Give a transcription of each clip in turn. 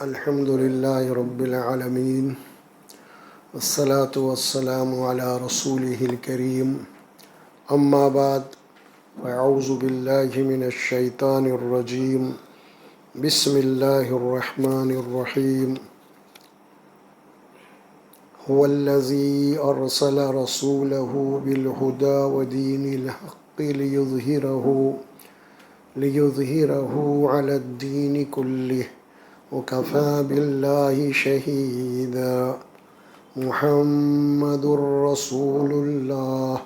الحمد لله رب العالمين والصلاة والسلام على رسوله الكريم أما بعد فأعوذ بالله من الشيطان الرجيم بسم الله الرحمن الرحيم هو الذي أرسل رسوله بالهدى ودين الحق ليظهره على الدين كله وكفى بالله شهيدا محمد رسول الله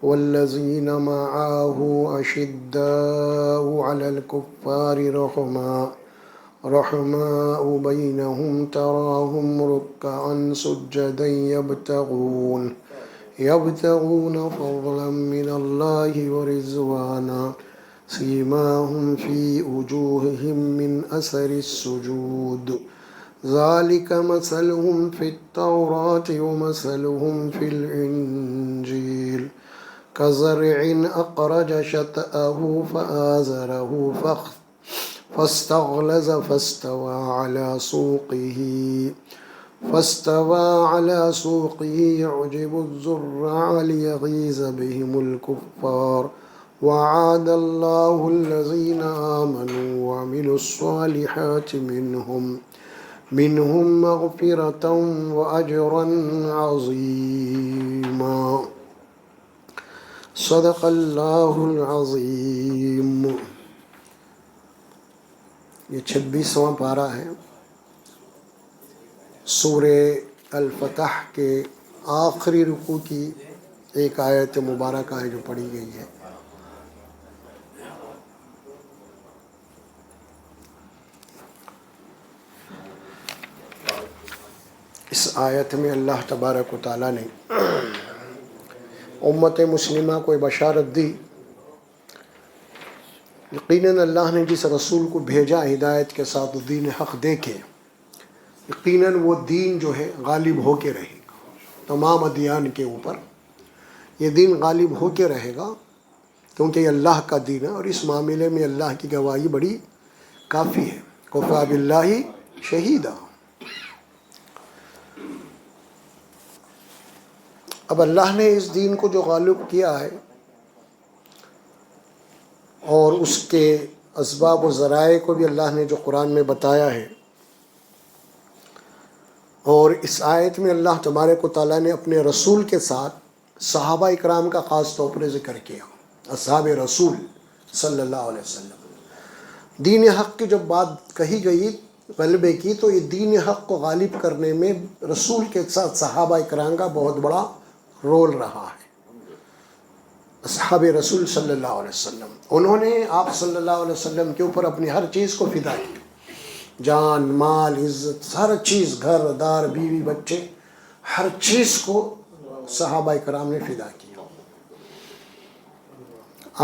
والذين معه أشداء على الكفار رحماء بينهم تراهم ركعا سجدا يبتغون فضلا من الله ورضوانا سيماهم في وجوههم من أثر السجود ذلك مثلهم في التوراة ومثلهم في الإنجيل كزرع أخرج شطأه فآزره فاستغلظ فاستوى على سوقه يعجب الزراع ليغيظ بهم الكفار وعد الله الذين آمنوا وعملوا الصالحات منهم مغفرة وأجرا عظيما صدق اللہ العظیم۔ یہ 26واں پارہ ہے سورہ الفتح کے آخری رکوع کی ایک آیت مبارکہ ہے جو پڑھی گئی ہے۔ اس آیت میں اللہ تبارک و تعالیٰ نے امت مسلمہ کو بشارت دی، یقیناً اللہ نے جس رسول کو بھیجا ہدایت کے ساتھ دین حق دے کے، یقیناً وہ دین جو ہے غالب ہو کے رہے گا تمام ادیان کے اوپر۔ یہ دین غالب ہو کے رہے گا کیونکہ یہ اللہ کا دین ہے، اور اس معاملے میں اللہ کی گواہی بڑی کافی ہے۔ کفیٰ باللہ شہیدا۔ اب اللہ نے اس دین کو جو غالب کیا ہے اور اس کے اسباب و ذرائع کو بھی اللہ نے جو قرآن میں بتایا ہے، اور اس آیت میں اللہ تبارک و تعالیٰ نے اپنے رسول کے ساتھ صحابہ اکرام کا خاص طور پر ذکر کیا، اصحاب رسول صلی اللہ علیہ وسلم۔ دین حق کی جب بات کہی گئی غلبے کی، تو یہ دین حق کو غالب کرنے میں رسول کے ساتھ صحابہ اکرام کا بہت بڑا رول رہا ہے۔ اصحاب رسول صلی اللہ علیہ وسلم، انہوں نے آپ صلی اللہ علیہ وسلم کے اوپر اپنی ہر چیز کو فدا کی، جان مال عزت ہر چیز، گھر دار بیوی بچے، ہر چیز کو صحابہ کرام نے فدا کیا۔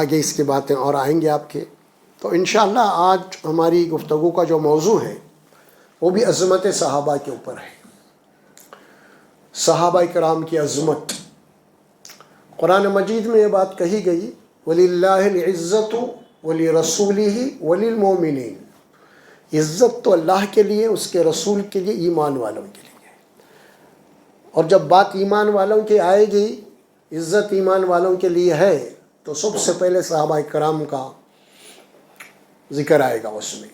آگے اس کی باتیں اور آئیں گے آپ کے، تو انشاءاللہ آج ہماری گفتگو کا جو موضوع ہے وہ بھی عظمت صحابہ کے اوپر ہے، صحابہ کرام کی عظمت۔ قرآن مجید میں یہ بات کہی گئی، وَلِلَّهِ الْعِزَّةُ وَلِرَسُولِهِ وَلِلْمُؤْمِنِينَ۔ عزت تو اللہ کے لیے، اس کے رسول کے لیے، ایمان والوں کے لیے۔ اور جب بات ایمان والوں کی آئے گی، عزت ایمان والوں کے لیے ہے، تو سب سے پہلے صحابہ کرام کا ذکر آئے گا اس میں۔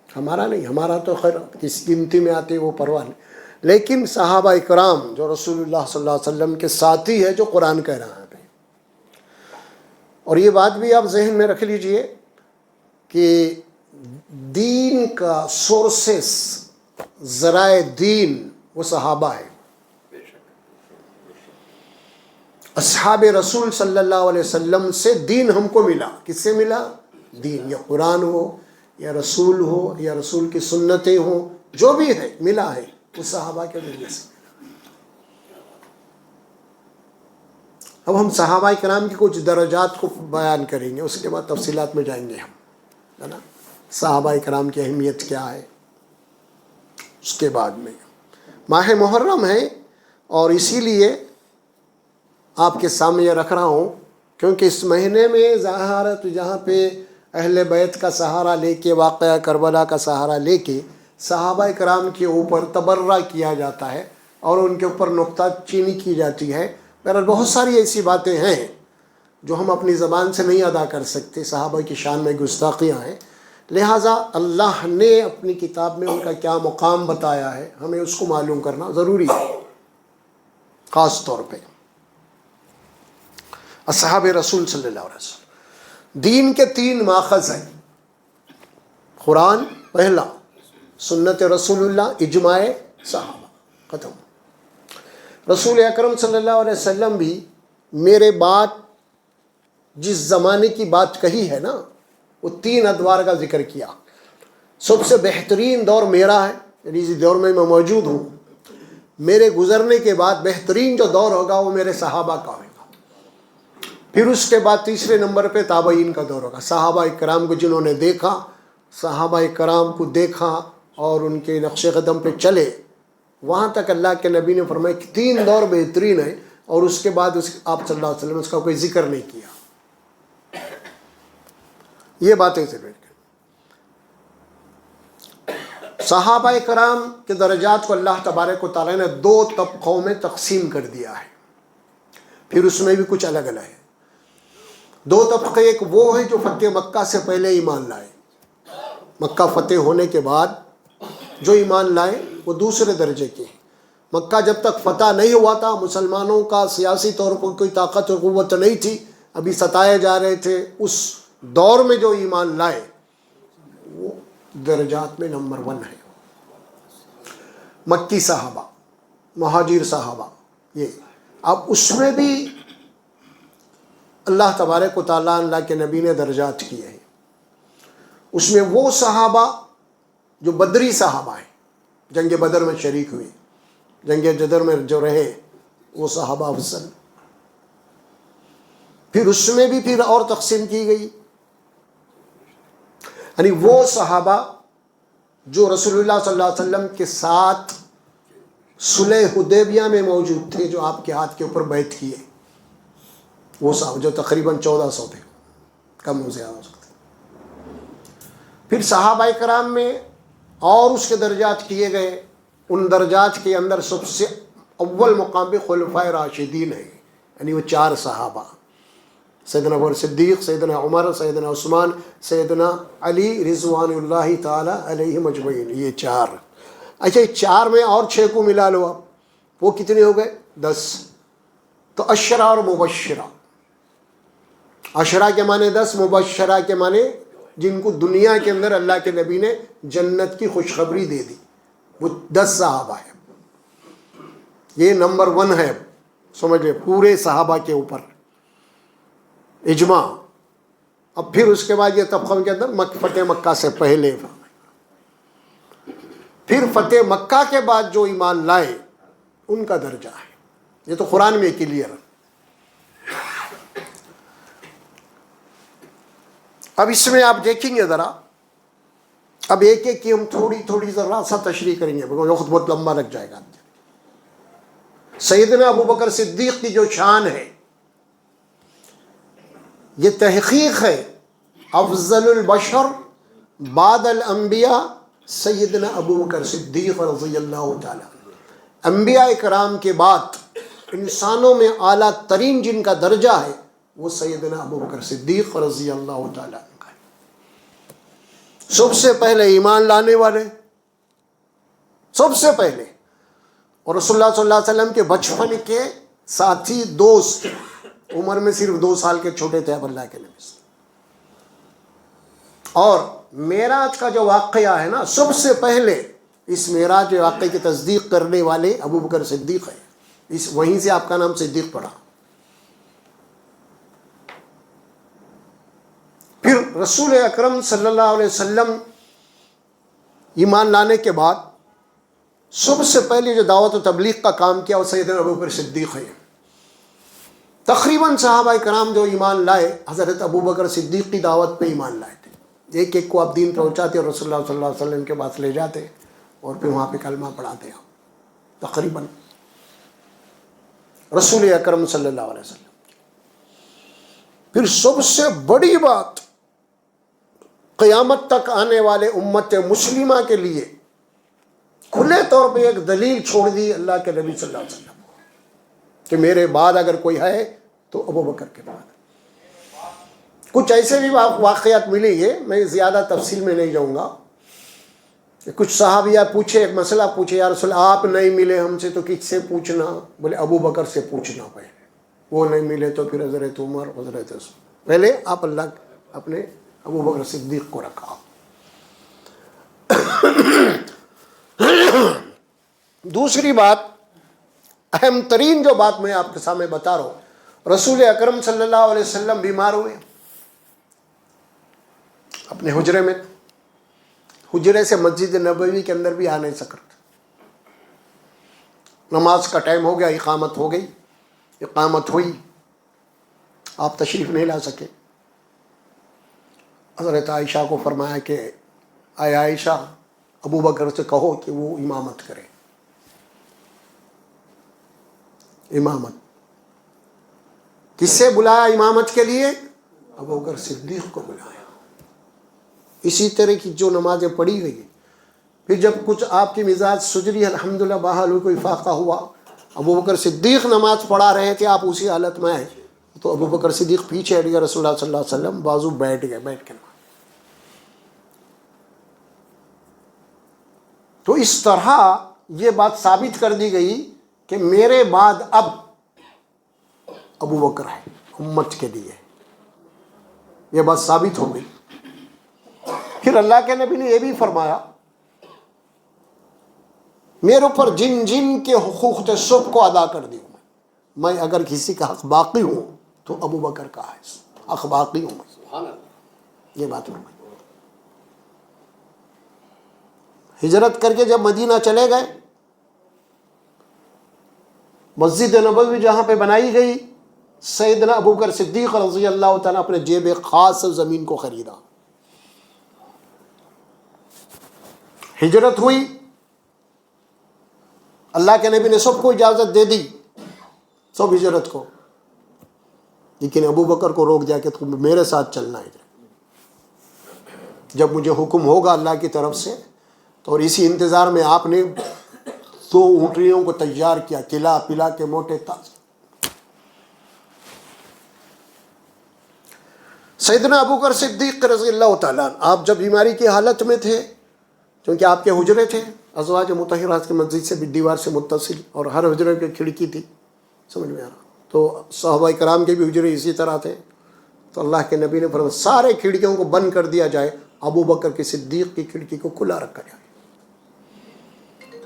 ہمارا نہیں، ہمارا تو خیر کس گنتی میں آتے وہ پرواہ نہیں، لیکن صحابہ کرام جو رسول اللہ صلی اللہ علیہ وسلم کے ساتھی ہے، جو قرآن کہہ رہا ہے۔ اور یہ بات بھی آپ ذہن میں رکھ لیجئے کہ دین کا سورسز، ذرائع دین، وہ صحابہ ہے۔ اصحاب رسول صلی اللہ علیہ وسلم سے دین ہم کو ملا۔ کس سے ملا؟ دین، یا قرآن ہو یا رسول ہو یا رسول کی سنتیں ہوں، جو بھی ہے ملا ہے وہ صحابہ کے ذریعے سے۔ اب ہم صحابہ کرام کی کچھ درجات کو بیان کریں گے، اس کے بعد تفصیلات میں جائیں گے ہم، ہے نا۔ صحابہ کرام کی اہمیت کیا ہے، اس کے بعد میں ماہ محرم ہے، اور اسی لیے آپ کے سامنے یہ رکھ رہا ہوں کیونکہ اس مہینے میں ظاہر جہاں پہ اہل بیت کا سہارا لے کے، واقعہ کربلا کا سہارا لے کے صحابہ کرام کے اوپر تبرہ کیا جاتا ہے اور ان کے اوپر نکتہ چینی کی جاتی ہے. بہرحال بہت ساری ایسی باتیں ہیں جو ہم اپنی زبان سے نہیں ادا کر سکتے. صحابہ کی شان میں گستاخیاں ہیں، لہٰذا اللہ نے اپنی کتاب میں ان کا کیا مقام بتایا ہے ہمیں اس کو معلوم کرنا ضروری ہے. خاص طور پہ اصحاب رسول صلی اللہ علیہ وسلم. دین کے 3 ماخذ ہیں: قرآن پہلا، سنت رسول اللہ، اجماع صحابہ. ختم. رسول اکرم صلی اللہ علیہ وسلم بھی میرے بعد جس زمانے کی بات کہی ہے نا، وہ 3 ادوار کا ذکر کیا. سب سے بہترین دور میرا ہے، یعنی اس دور میں موجود ہوں. میرے گزرنے کے بعد بہترین جو دور ہوگا وہ میرے صحابہ کا ہوگا. پھر اس کے بعد تیسرے نمبر پہ تابعین کا دور ہوگا. صحابہ کرام کو جنہوں نے دیکھا، صحابہ کرام کو دیکھا اور ان کے نقش قدم پہ چلے، وہاں تک اللہ کے نبی نے فرمایا کہ 3 دور بہترین ہیں، اور اس کے بعد آپ صلی اللہ علیہ وسلم اس کا کوئی ذکر نہیں کیا. یہ باتیں سے بیٹھ کر صحابہ کرام کے درجات کو اللہ تبارک و تعالیٰ نے 2 طبقوں میں تقسیم کر دیا ہے. پھر اس میں بھی کچھ الگ الگ ہے. 2 طبقے، ایک وہ ہے جو فتح مکہ سے پہلے ایمان لائے. مکہ فتح ہونے کے بعد جو ایمان لائے وہ دوسرے درجے کے ہیں. مکہ جب تک فتح نہیں ہوا تھا، مسلمانوں کا سیاسی طور پر کوئی طاقت اور قوت نہیں تھی، ابھی ستائے جا رہے تھے. اس دور میں جو ایمان لائے وہ درجات میں نمبر 1 ہے. مکی صحابہ، مہاجر صحابہ. یہ اب اس میں بھی اللہ تبارک و تعالیٰ اللہ کے نبی نے درجات کیے ہیں. اس میں وہ صحابہ جو بدری صحابہ ہیں، جنگ بدر میں شریک ہوئے، جنگ جدر میں جو رہے، وہ صحابہ افضل. پھر اس میں بھی پھر اور تقسیم کی گئی، یعنی وہ صحابہ جو رسول اللہ صلی اللہ علیہ وسلم کے ساتھ صلح حدیبیہ میں موجود تھے، جو آپ کے ہاتھ کے اوپر بیعت کیے، وہ صحابہ جو تقریباً 1400 تھے، کم ہو زیادہ ہو سکتے. پھر صحابہ کرام میں اور اس کے درجات کیے گئے. ان درجات کے اندر سب سے اول مقام پہ خلفائے راشدین ہیں، یعنی وہ 4 صحابہ: سیدنا ابو بکر صدیق، سیدنا عمر، سیدنا عثمان، سیدنا علی رضوان اللہ تعالی علیہم اجمعین. یہ 4. اچھا، 4 میں اور 6 کو ملا لو آپ، وہ کتنے ہو گئے؟ 10. تو عشرہ اور مبشرہ. عشرہ کے معنی 10، مبشرہ کے معنی جن کو دنیا کے اندر اللہ کے نبی نے جنت کی خوشخبری دے دی، وہ 10 صحابہ ہیں. یہ نمبر 1 ہے، سمجھ لیں، پورے صحابہ کے اوپر اجماع. اب پھر اس کے بعد یہ طبقوں کے اندر فتح مکہ سے پہلے، پھر فتح مکہ کے بعد جو ایمان لائے ان کا درجہ ہے. یہ تو قرآن میں کلیئر. اب اس میں آپ دیکھیں گے ذرا، اب ایک ایک کی ہم تھوڑی ذرا سا تشریح کریں گے، وقت بہت لمبا لگ جائے گا. سیدنا ابو بکر صدیق کی جو شان ہے، یہ تحقیق ہے، افضل البشر بعد الانبیاء سیدنا ابو بکر صدیق رضی اللہ تعالیٰ. انبیاء کرام کے بعد انسانوں میں اعلیٰ ترین جن کا درجہ ہے وہ سیدنا ابو بکر صدیق رضی اللہ تعالیٰ کا ہے. سب سے پہلے ایمان لانے والے، سب سے پہلے، اور رسول اللہ صلی اللہ علیہ وسلم کے بچپن کے ساتھی، دوست، عمر میں صرف 2 سال کے چھوٹے تھے اب اللہ کے نبی سے. اور معراج کا جو واقعہ ہے نا، سب سے پہلے اس معراج واقعے کی تصدیق کرنے والے ابو بکر صدیق ہے. وہیں سے آپ کا نام صدیق پڑا. پھر رسول اکرم صلی اللہ علیہ وسلم ایمان لانے کے بعد سب سے پہلے جو دعوت و تبلیغ کا کام کیا وہ سیدنا ابو بکر صدیق ہے. تقریباً صحابہ کرام جو ایمان لائے حضرت ابو بکر صدیق کی دعوت پہ ایمان لائے تھے. ایک ایک کو آپ دین پہنچاتے اور رسول اللہ صلی اللہ علیہ وسلم کے پاس لے جاتے اور پھر وہاں پہ کلمہ پڑھاتے آپ. تقریباً رسول اکرم صلی اللہ علیہ وسلم. پھر سب سے بڑی بات، قیامت تک آنے والے امت مسلمہ کے لیے کھلے طور پہ ایک دلیل چھوڑ دی اللہ کے نبی صلی اللہ علیہ وسلم کہ میرے بعد اگر کوئی ہے تو ابو بکر کے بعد. کچھ ایسے بھی واقعات ملیں گے، میں زیادہ تفصیل میں نہیں جاؤں گا. کچھ صحابیہ پوچھے، ایک مسئلہ پوچھے، یا رسول آپ نہیں ملے ہم سے تو کس سے پوچھنا؟ بولے ابو بکر سے پوچھنا پہلے. وہ نہیں ملے تو پھر حضرت عمر، حضرت عثمان. پہلے آپ اللہ اپنے ابو بکر صدیق کو رکھا. دوسری بات، اہم ترین جو بات میں آپ کے سامنے بتا رہا ہوں، رسول اکرم صلی اللہ علیہ وسلم بیمار ہوئے، اپنے حجرے میں، حجرے سے مسجد نبوی کے اندر بھی آ نہیں سکتے. نماز کا ٹائم ہو گیا، اقامت ہو گئی، اقامت ہوئی، آپ تشریف نہیں لا سکے. حضرت عائشہ کو فرمایا کہ اے عائشہ، ابو بکر سے کہو کہ وہ امامت کرے. امامت کس سے بلایا امامت کے لیے؟ ابو بکر صدیق کو بلایا. اسی طرح کی جو نمازیں پڑھی گئی، پھر جب کچھ آپ کی مزاج سجری، الحمدللہ بحال ہوئی، کوئی فاقہ ہوا، ابو بکر صدیق نماز پڑھا رہے تھے، آپ اسی حالت میں آئے تو ابو بکر صدیق پیچھے ہٹ گیا، رسول اللہ صلی اللہ علیہ وسلم بازو بیٹھ گئے، بیٹھ کے. تو اس طرح یہ بات ثابت کر دی گئی کہ میرے بعد اب ابو بکر ہے امت کے لیے. یہ بات ثابت ہو گئی. پھر اللہ کے نبی نے یہ بھی فرمایا، میرے اوپر جن جن کے حقوق تھے سب کو ادا کر دی ہوں میں اگر کسی کا حق باقی ہوں تو ابو بکر کا ہے، حق باقی ہوں میں. یہ بات فرمائی. ہجرت کر کے جب مدینہ چلے گئے، مسجد نبوی جہاں پہ بنائی گئی، سیدنا ابو بکر صدیق رضی اللہ تعالیٰ اپنے جیب خاص زمین کو خریدا. ہجرت ہوئی، اللہ کے نبی نے سب کو اجازت دے دی، سب ہجرت کو، لیکن ابو بکر کو روک دیا کہ تم میرے ساتھ چلنا ہے. جب مجھے حکم ہوگا اللہ کی طرف سے تو، اور اسی انتظار میں آپ نے 2 اونٹنیوں کو تیار کیا، کھلا پلا کے موٹے تازے. سیدنا ابو بکر صدیق رضی اللہ تعالیٰ، آپ جب بیماری کی حالت میں تھے، کیونکہ آپ کے حجرے تھے ازواج مطہرات کی مسجد سے بھی دیوار سے متصل، اور ہر حجرے کی کھڑکی تھی، سمجھ میں آ رہا. تو صحابہ کرام کے بھی حجرے اسی طرح تھے. تو اللہ کے نبی نے فرمایا سارے کھڑکیوں کو بند کر دیا جائے، ابو بکر کی صدیق کی کھڑکی کو کھلا رکھا جائے،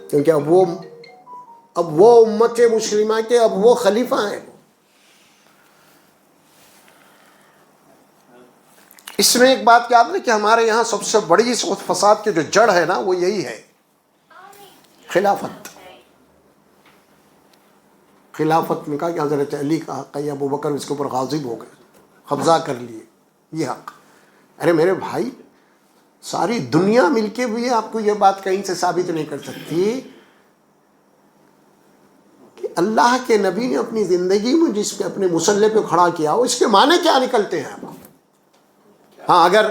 کیونکہ اب وہ امت مسلمہ کے اب وہ خلیفہ ہیں. اس میں ایک بات یاد ہے کہ ہمارے یہاں سب سے بڑی اس وقت فساد کی جو جڑ ہے نا، وہ یہی ہے، خلافت. خلافت نے کہا کہ حضرت علی کا حق ہے، ابو بکر اس کے اوپر غاضب ہو گئے، قبضہ کر لیے یہ حق. ارے میرے بھائی، ساری دنیا مل کے بھی آپ کو یہ بات کہیں سے ثابت نہیں کر سکتی کہ اللہ کے نبی نے اپنی زندگی میں جس پہ اپنے مسلح پہ کھڑا کیا ہو، اس کے معنی کیا نکلتے ہیں آپ کو. ہاں، اگر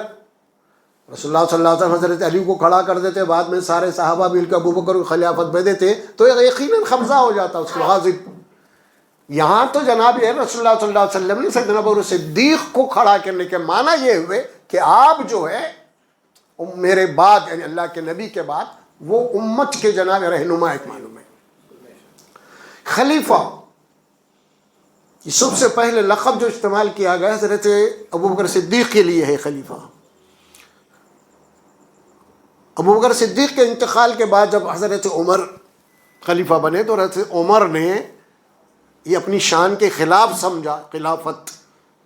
رسول اللہ صلی اللہ علیہ وسلم حضرت علی کو کھڑا کر دیتے، بعد میں سارے صحابہ مل کے ابو بکر کو خلافت دے دیتے، تو یقیناً قبضہ ہو جاتا اس کو غاضب. یہاں تو جناب رسول اللہ صلی اللہ علیہ وسلم نے سیدنا ابو بکر صدیق کو کھڑا کرنے کے معنی یہ ہوئے کہ آپ جو ہے میرے بعد، یعنی اللہ کے نبی کے بعد، وہ امت کے جناب رہنما ایک معلوم ہے. خلیفہ، یہ سب سے پہلے لقب جو استعمال کیا گیا حضرت ابو بکر صدیق کے لیے ہے خلیفہ. ابو بکر صدیق کے انتقال کے بعد جب حضرت عمر خلیفہ بنے تو حضرت عمر نے یہ اپنی شان کے خلاف سمجھا خلافت،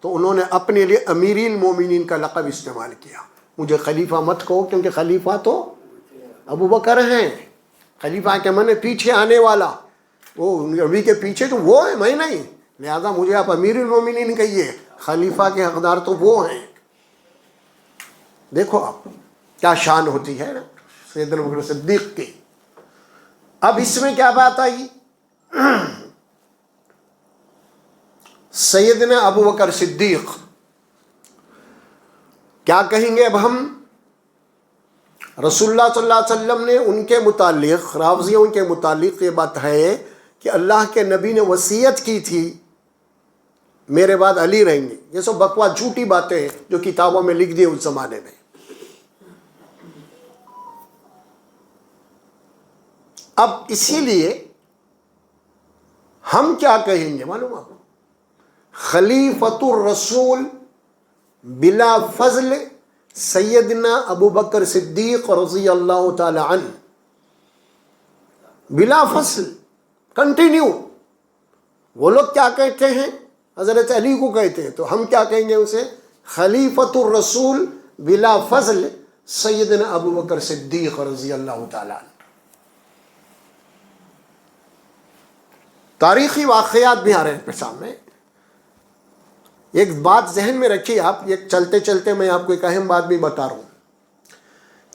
تو انہوں نے اپنے لیے امیر المومنین کا لقب استعمال کیا. مجھے خلیفہ مت کہو، کیونکہ خلیفہ تو ابو بکر ہیں. خلیفہ کے معنی پیچھے آنے والا، وہ نبی کے پیچھے تو وہ ہے، میں نہیں. لہذا مجھے آپ امیر المومنین کہیے، خلیفہ کے حقدار تو وہ ہیں. دیکھو آپ کیا شان ہوتی ہے نا سیدنا ابو بکر صدیق کی. اب اس میں کیا بات آئی؟ سیدنا ابو بکر صدیق کیا کہیں گے اب ہم؟ رسول اللہ صلی اللہ علیہ وسلم نے ان کے متعلق، راویوں کے متعلق یہ بات ہے کہ اللہ کے نبی نے وصیت کی تھی میرے بعد علی رہیں گے. یہ سب بکواس جھوٹی باتیں ہیں جو کتابوں میں لکھ دی اس زمانے میں. اب اسی لیے ہم کیا کہیں گے معلوم آپ کو؟ خلیفۃ الرسول بلا فضل سیدنا ابو بکر صدیق رضی اللہ تعالی عنہ. بلا فصل، کنٹینیو. وہ لوگ کیا کہتے ہیں؟ حضرت علی کو کہتے ہیں. تو ہم کیا کہیں گے اسے؟ خلیفۃ الرسول بلا فضل سیدنا ابو بکر صدیق رضی اللہ تعالی عنہ. تاریخی واقعات بھی آ رہے ہیں سامنے. ایک بات ذہن میں رکھیے آپ، ایک چلتے چلتے میں آپ کو ایک اہم بات بھی بتا رہا ہوں.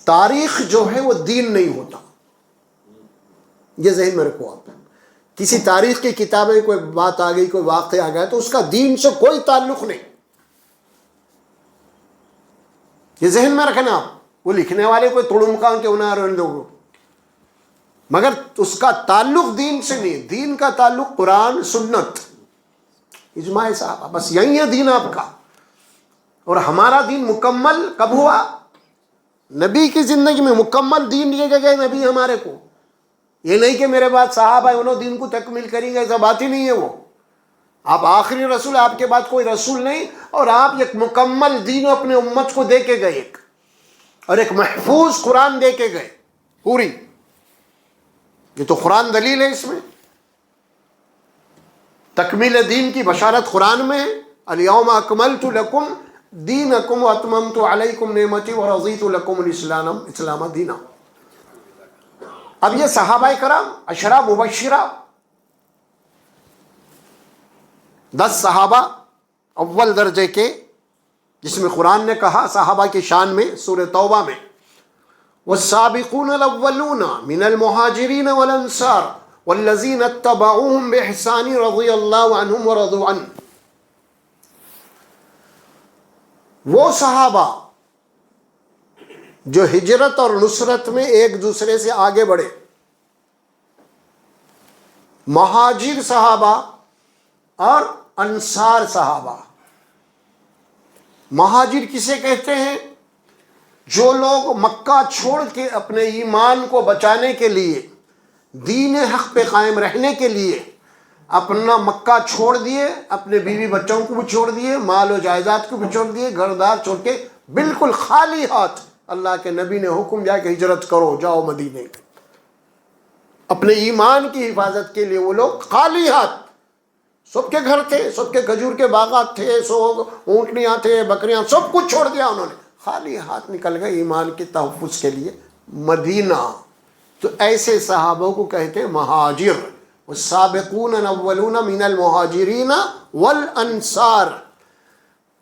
تاریخ جو ہے وہ دین نہیں ہوتا، یہ ذہن میں رکھو آپ. کسی تاریخ کی کتاب میں کوئی بات آ گئی، کوئی واقعہ آ گیا، تو اس کا دین سے کوئی تعلق نہیں. یہ ذہن میں رکھنا آپ. وہ لکھنے والے کوئی تڑمکاں کیوں نہ رہے لوگوں، مگر اس کا تعلق دین سے نہیں. دین کا تعلق قرآن، سنت، اجماع صحابہ، بس یہی ہے دین آپ کا. اور ہمارا دین مکمل کب ہوا؟ نبی کی زندگی میں مکمل دین دیے گئے نبی ہمارے کو. یہ نہیں کہ میرے بعد صحابہ انہوں دین کو تکمیل کریں گے، ایسا بات ہی نہیں ہے. وہ آپ آخری رسول، آپ کے بعد کوئی رسول نہیں، اور آپ ایک مکمل دین اپنے امت کو دے کے گئے، ایک اور ایک محفوظ قرآن دے کے گئے پوری. یہ تو قرآن دلیل ہے. اس میں تکمیل دین کی بشارت قرآن میں ہے. الیوم اکملت لکم دینکم واتممت علیکم نعمتی ورضیت لکم الاسلام دینا. اب یہ صحابہ کرام عشرہ مبشرہ، 10 صحابہ اول درجے کے، جس میں قرآن نے کہا صحابہ کی شان میں سورہ توبہ میں والسابقون الاولون من المہاجرین والانصار والذین اتبعوهم بإحسان رضی اللہ عنہم ورضوا عنہ. وہ صحابہ جو ہجرت اور نصرت میں ایک دوسرے سے آگے بڑھے. مہاجر صحابہ اور انصار صحابہ. مہاجر کسے کہتے ہیں؟ جو لوگ مکہ چھوڑ کے اپنے ایمان کو بچانے کے لیے، دین حق پہ قائم رہنے کے لیے اپنا مکہ چھوڑ دیے، اپنے بیوی بچوں کو بھی چھوڑ دیے، مال و جائیداد کو بھی چھوڑ دیے، گھر دار چھوڑ کے بالکل خالی ہاتھ. اللہ کے نبی نے حکم دیا کہ ہجرت کرو، جاؤ مدینے. اپنے ایمان کی حفاظت کے لیے وہ لوگ خالی ہاتھ. سب کے گھر تھے، سب کے کھجور کے باغات تھے، سب اونٹنیاں تھے، بکریاں، سب کچھ چھوڑ دیا انہوں نے. خالی ہاتھ نکل گئے ایمان کے تحفظ کے لیے مدینہ. تو ایسے صحابوں کو کہتے ہیں مہاجر. والسابقون الاولون من المہاجرین والانصار.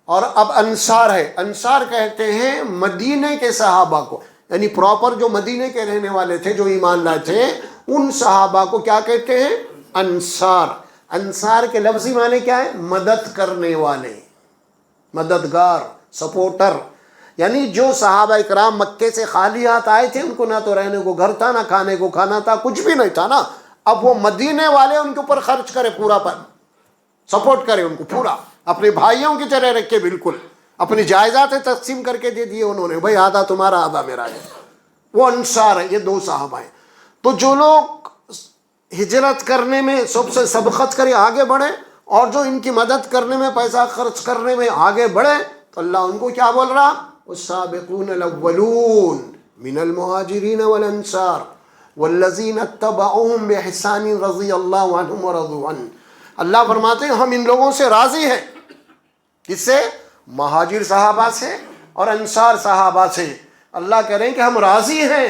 اور اب انصار ہے. انصار کہتے ہیں مدینہ کے صحابہ کو، یعنی پراپر جو مدینہ کے رہنے والے تھے، جو ایمان لائے تھے، ان صحابہ کو کیا کہتے ہیں؟ انصار. انصار کے لفظی معنی کیا ہے؟ مدد کرنے والے، مددگار، سپورٹر. یعنی جو صحابہ اکرام مکے سے خالی ہاتھ آئے تھے، ان کو نہ تو رہنے کو گھر تھا، نہ کھانے کو کھانا تھا، کچھ بھی نہیں تھا نا. اب وہ مدینے والے ان کے اوپر خرچ کرے، پورا پر سپورٹ کرے ان کو، پورا اپنے بھائیوں کی طرح رکھے، بالکل اپنی جائیداد تقسیم کر کے دے دیے انہوں نے، بھائی آدھا تمہارا آدھا میرا ہے. وہ انصار ہے. یہ 2 صحابہ ہیں. تو جو لوگ ہجرت کرنے میں سب سے سبقت کرے، آگے بڑھے، اور جو ان کی مدد کرنے میں، پیسہ خرچ کرنے میں آگے بڑھے، تو اللہ ان کو کیا بول رہا؟ والسابقون الاولون من المہاجرین والانصار والذین اتبعوهم بإحسان رضی اللہ عنہم ورضوا عنہ. اللہ فرماتے ہیں ہم ان لوگوں سے راضی ہیں. کس سے؟ مہاجر صحابہ سے اور انصار صحابہ سے. اللہ کہہ رہے ہیں کہ ہم راضی ہیں.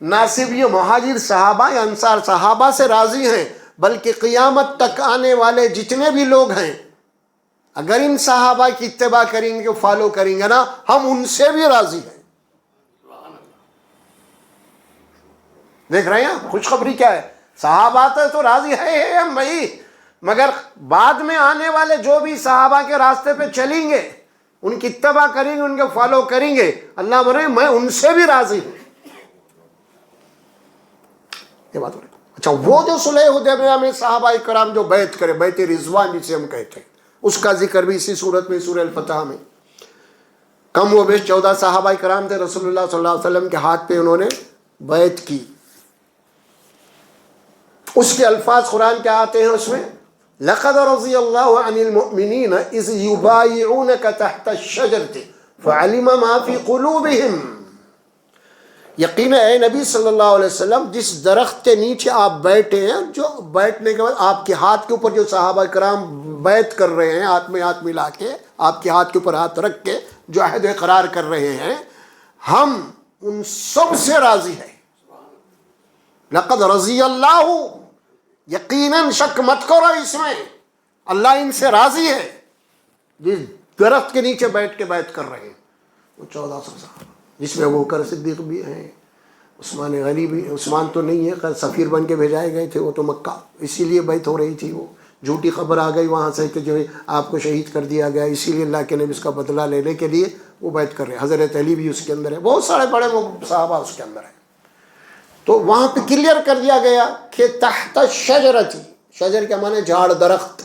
نہ صرف یہ مہاجر صحابہ یا انصار صحابہ سے راضی ہیں، بلکہ قیامت تک آنے والے جتنے بھی لوگ ہیں، اگر ان صحابہ کی اتباع کریں گے، فالو کریں گے نا، ہم ان سے بھی راضی ہیں. دیکھ رہے ہیں خوشخبری کیا ہے؟ صحابہ تو راضی ہے ہم بھائی، مگر بعد میں آنے والے جو بھی صحابہ کے راستے پہ چلیں گے، ان کی اتباع کریں گے، ان کے فالو کریں گے، اللہ بولے میں ان سے بھی راضی ہوں. یہ بات ہو رہی. اچھا، وہ جو صلح حدیبیہ میں صحابہ کرام جو بیعت کرے، بیعت رضوان جسے ہم کہتے ہیں، اس کا ذکر بھی اسی صورت میں سورہ الفتح میں. کم و بیش 14 صحابہ کرام تھے، رسول اللہ صلی اللہ علیہ وسلم کے ہاتھ پہ انہوں نے بیعت کی. اس کے الفاظ قرآن کیا آتے ہیں اس میں؟ لقد رضی اللہ عن المؤمنین اذ یبایعونک تحت الشجرۃ فعلم ما فی قلوبہم. یقینا اے نبی صلی اللہ علیہ وسلم، جس درخت کے نیچے آپ بیٹھے ہیں، جو بیٹھنے کے بعد آپ کے ہاتھ کے اوپر جو صحابہ کرام بیعت کر رہے ہیں، ہاتھ میں ہاتھ ملا کے، آپ کے ہاتھ کے اوپر ہاتھ رکھ کے جو عہد اقرار کر رہے ہیں، ہم ان سب سے راضی ہیں. لقد رضی اللہ، یقیناً شک مت کرو اس میں، اللہ ان سے راضی ہے جس درخت کے نیچے بیٹھ کے بیعت کر رہے ہیں. وہ 1400 صحابہ، جس میں ابو بکر صدیق بھی ہیں، عثمان غنی بھی. عثمان تو نہیں ہے، خیر سفیر بن کے بھیجائے گئے تھے وہ تو مکہ، اسی لیے بیعت ہو رہی تھی. وہ جھوٹی خبر آ گئی وہاں سے کہ جو آپ کو شہید کر دیا گیا، اسی لیے اللہ کے نبی اس کا بدلہ لینے کے لیے وہ بیعت کر رہے ہیں. حضرت علی بھی اس کے اندر ہے، بہت سارے بڑے صحابہ اس کے اندر ہیں. تو وہاں پہ کلیئر کر دیا گیا کہ تحت شجرت، شجر کیا معنی؟ جھاڑ، درخت.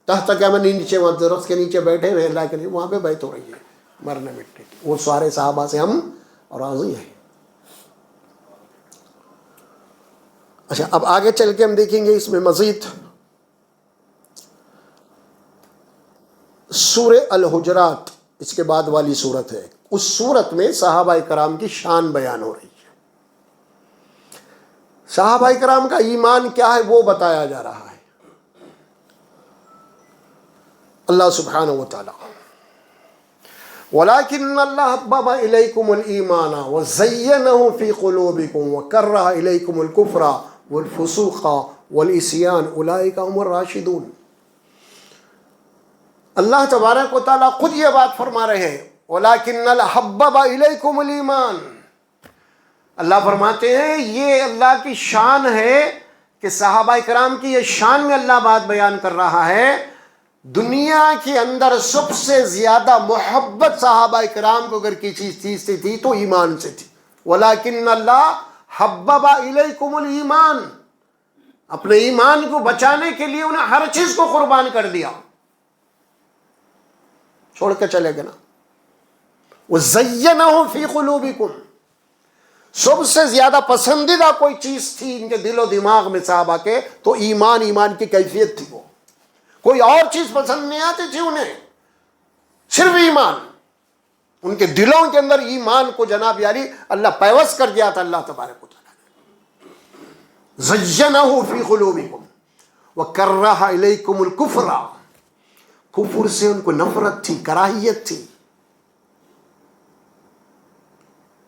تحت کیا معنی؟ نیچے، وہاں درخت کے نیچے بیٹھے ہوئے اللہ کے لیے، وہاں پہ بیعت ہو رہی ہے مرنے مٹنے کی. وہ سارے صحابہ سے ہم راضی ہیں. اچھا، اب آگے چل کے ہم دیکھیں گے اس میں مزید. سورہ الحجرات اس کے بعد والی صورت ہے. اس صورت میں صحابہ کرام کی شان بیان ہو رہی ہے. صحابہ کرام کا ایمان کیا ہے وہ بتایا جا رہا ہے. اللہ سبحانہ و تعالی وَلَكِنَّ اللَّهَ حَبَّبَ إِلَيْكُمُ الْإِيمَانَ وَزَيَّنَهُ فِي قُلُوبِكُمْ وَكَرَّهَ إِلَيْكُمُ الْكُفْرَ وَالْفُسُوقَ وَالْعِصْيَانَ أُولَٰئِكَ هُمُ الرَّاشِدُونَ. اللہ تبارک و تعالیٰ خود یہ بات فرما رہے ہیں، وَلَكِنَّ اللَّهَ حَبَّبَ إِلَيْكُمُ الْإِيمَانَ. اللہ فرماتے ہیں یہ اللہ کی شان ہے کہ صحابہ کرام کی یہ شان میں اللہ بات بیان کر رہا ہے. دنیا کے اندر سب سے زیادہ محبت صحابہ کرام کو اگر کسی چیز سے تھی تو ایمان سے تھی. وَلَكِنَّ اللَّهَ حَبَّبَ إِلَيْكُمُ الْإِيمَانَ. اپنے ایمان کو بچانے کے لیے انہیں ہر چیز کو قربان کر دیا، چھوڑ کے چلے گئے نا. وَزَيَّنَهُ فِي قُلُوبِكُمْ. سب سے زیادہ پسندیدہ کوئی چیز تھی ان کے دل و دماغ میں صحابہ کے تو ایمان، ایمان کی کیفیت تھی. وہ کوئی اور چیز پسند نہیں آتی تھی انہیں، صرف ایمان. ان کے دلوں کے اندر ایمان کو جناب یاری اللہ پیوست کر دیا تھا اللہ تبارک و تعالیٰ. زَيَّنَهُ فِي قُلُوبِكُمْ وَكَرَّهَ إِلَيْكُمُ الْكُفْرَ. کفر سے ان کو نفرت تھی، کراہیت تھی.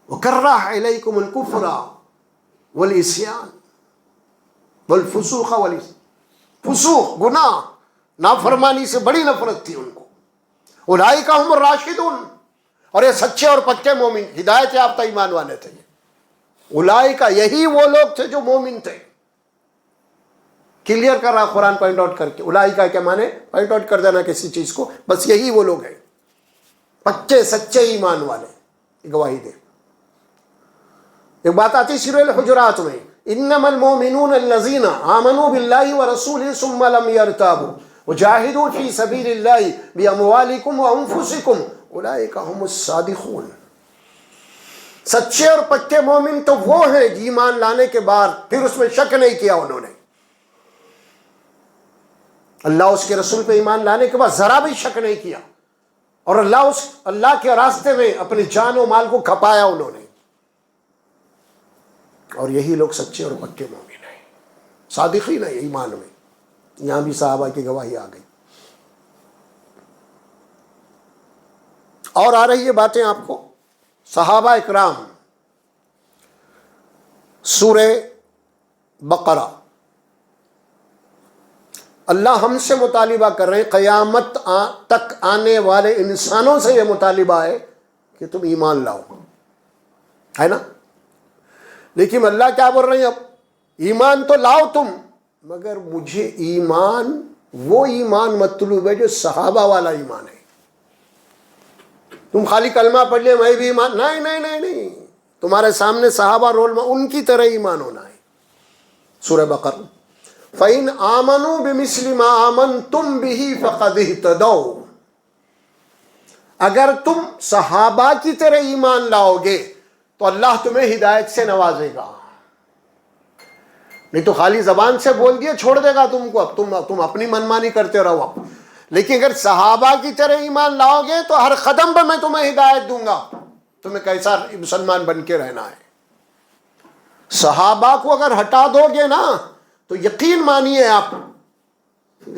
وَكَرَّهَ إِلَيْكُمُ الْكُفْرَ وَالْعِصْيَانَ وَالْفُسُوقَ فسوق، گناہ، نافرمانی سے بڑی نفرت تھی ان کو. اولئک هم الراشدون. اور یہ سچے اور پکے مومن، ہدایت یافتہ ایمان والے تھے. اولئک، یہی وہ لوگ تھے جو مومن تھے. کلیئر کر رہا قرآن پوائنٹ آؤٹ کر کے. اولئک کیا مانے؟ پوائنٹ آؤٹ کر دینا کسی چیز کو، بس یہی وہ لوگ ہیں پکے سچے ایمان والے. گواہی دے. ایک بات آتی سورہ الحجرات میں، انما المؤمنون الذین آمنوا باللہ ورسولہ ثم لم یرتابوا وجاہدوا فی سبیل اللہ باموالکم وانفسکم اولئک هم الصادقون. سچے اور پکے مومن تو وہ ہیں ایمان لانے کے بعد پھر اس میں شک نہیں کیا انہوں نے. اللہ اس کے رسول پہ ایمان لانے کے بعد ذرا بھی شک نہیں کیا، اور اللہ کے راستے میں اپنی جان و مال کو کھپایا انہوں نے. اور یہی لوگ سچے اور پکے مومن ہیں، صادقین ہیں ایمان میں. یہاں بھی صحابہ کی گواہی آ گئی. اور آ رہی ہے باتیں آپ کو صحابہ اکرام. سورہ بقرہ اللہ ہم سے مطالبہ کر رہے ہیں، قیامت تک آنے والے انسانوں سے یہ مطالبہ ہے کہ تم ایمان لاؤ، ہے نا. لیکن اللہ کیا بول رہے ہیں؟ اب ایمان تو لاؤ تم، مگر مجھے ایمان، وہ ایمان مطلوب ہے جو صحابہ والا ایمان ہے. تم خالی کلمہ پڑھ لے میں بھی ایمان، نہیں نہیں نہیں نہیں، تمہارے سامنے صحابہ رول ان کی طرح ایمان ہونا ہے۔ سورہ بقرہ فَإِنْ آمَنُوا بِمِثْلِ مَا آمَنْتُمْ بِهِ فَقَدِ اهْتَدَوْا، اگر تم صحابہ کی طرح ایمان لاؤ گے تو اللہ تمہیں ہدایت سے نوازے گا، نہیں تو خالی زبان سے بول دیا چھوڑ دے گا تم کو، اب تم اپنی منمانی کرتے رہو اب۔ لیکن اگر صحابہ کی طرح ایمان لاؤ گے تو ہر قدم پہ میں تمہیں ہدایت دوں گا، تمہیں کیسا مسلمان بن کے رہنا ہے۔ صحابہ کو اگر ہٹا دو گے نا تو یقین مانیے آپ،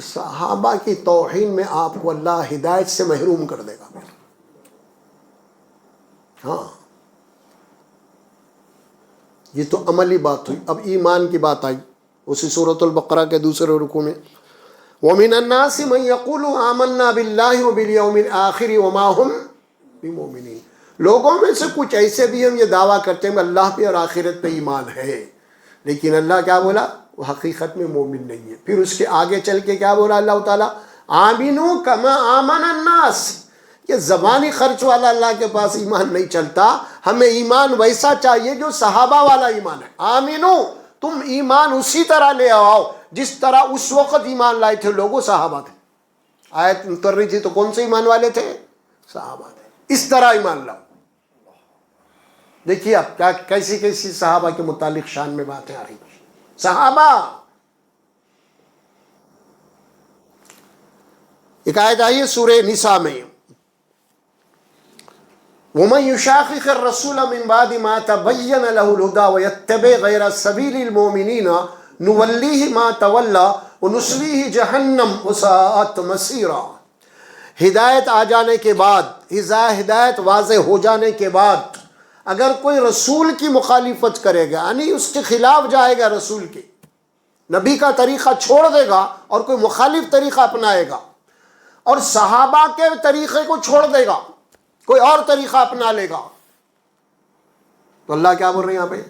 صحابہ کی توہین میں آپ کو اللہ ہدایت سے محروم کر دے گا۔ ہاں یہ تو عملی بات ہوئی۔ اب ایمان کی بات آئی اسی سورۃ البقرہ کے دوسرے رکوع میں، وَمِنَ النَّاسِ مَن يَقُولُ آمَنَّا بِاللَّهِ وَبِالْيَوْمِ الْآخِرِ وَمَا هُمْ بِمُؤْمِنِينَ، لوگوں میں سے کچھ ایسے بھی ہم یہ دعویٰ کرتے ہیں کہ اللہ پہ اور آخرت پہ ایمان ہے، لیکن اللہ کیا بولا؟ وہ حقیقت میں مومن نہیں ہے۔ پھر اس کے آگے چل کے کیا بولا اللہ تعالیٰ؟ آمنوا کما آمن الناس، یہ زبانی خرچ والا اللہ کے پاس ایمان نہیں چلتا، ہمیں ایمان ویسا چاہیے جو صحابہ والا ایمان ہے۔ آمنو، تم ایمان اسی طرح لے آؤ جس طرح اس وقت ایمان لائے تھے لوگوں، صحابہ تھے۔ آیت اتر رہی تھی تو کون سے ایمان والے تھے؟ صحابہ تھے۔ اس طرح ایمان لاؤ۔ دیکھیے اب کیا کیسی کیسی صحابہ کے متعلق شان میں باتیں آ رہی ہیں۔ صحابہ، ایک آیت آئی ہے سورہ نساء میں، وَمَن يُشَاقِقِ الرَّسُولَ مِن بَعْدِ مَا تَبَيَّنَ لَهُ الْهُدَىٰ وَيَتَّبِعْ غَيْرَ سَبِيلِ الْمُؤْمِنِينَ نُوَلِّهِ مَا تَوَلَّىٰ وَنُصْلِيهِ جَهَنَّمَ وَسَاءَتْ مَصِيرًا۔ ہدایت آ جانے کے بعد، ہدایت واضح ہو جانے کے بعد اگر کوئی رسول کی مخالفت کرے گا، یعنی اس کے خلاف جائے گا، رسول کے نبی کا طریقہ چھوڑ دے گا اور کوئی مخالف طریقہ اپنائے گا، اور صحابہ کے طریقے کو چھوڑ دے گا، کوئی اور طریقہ اپنا لے گا، تو اللہ کیا بول رہے ہیں یہاں پہ؟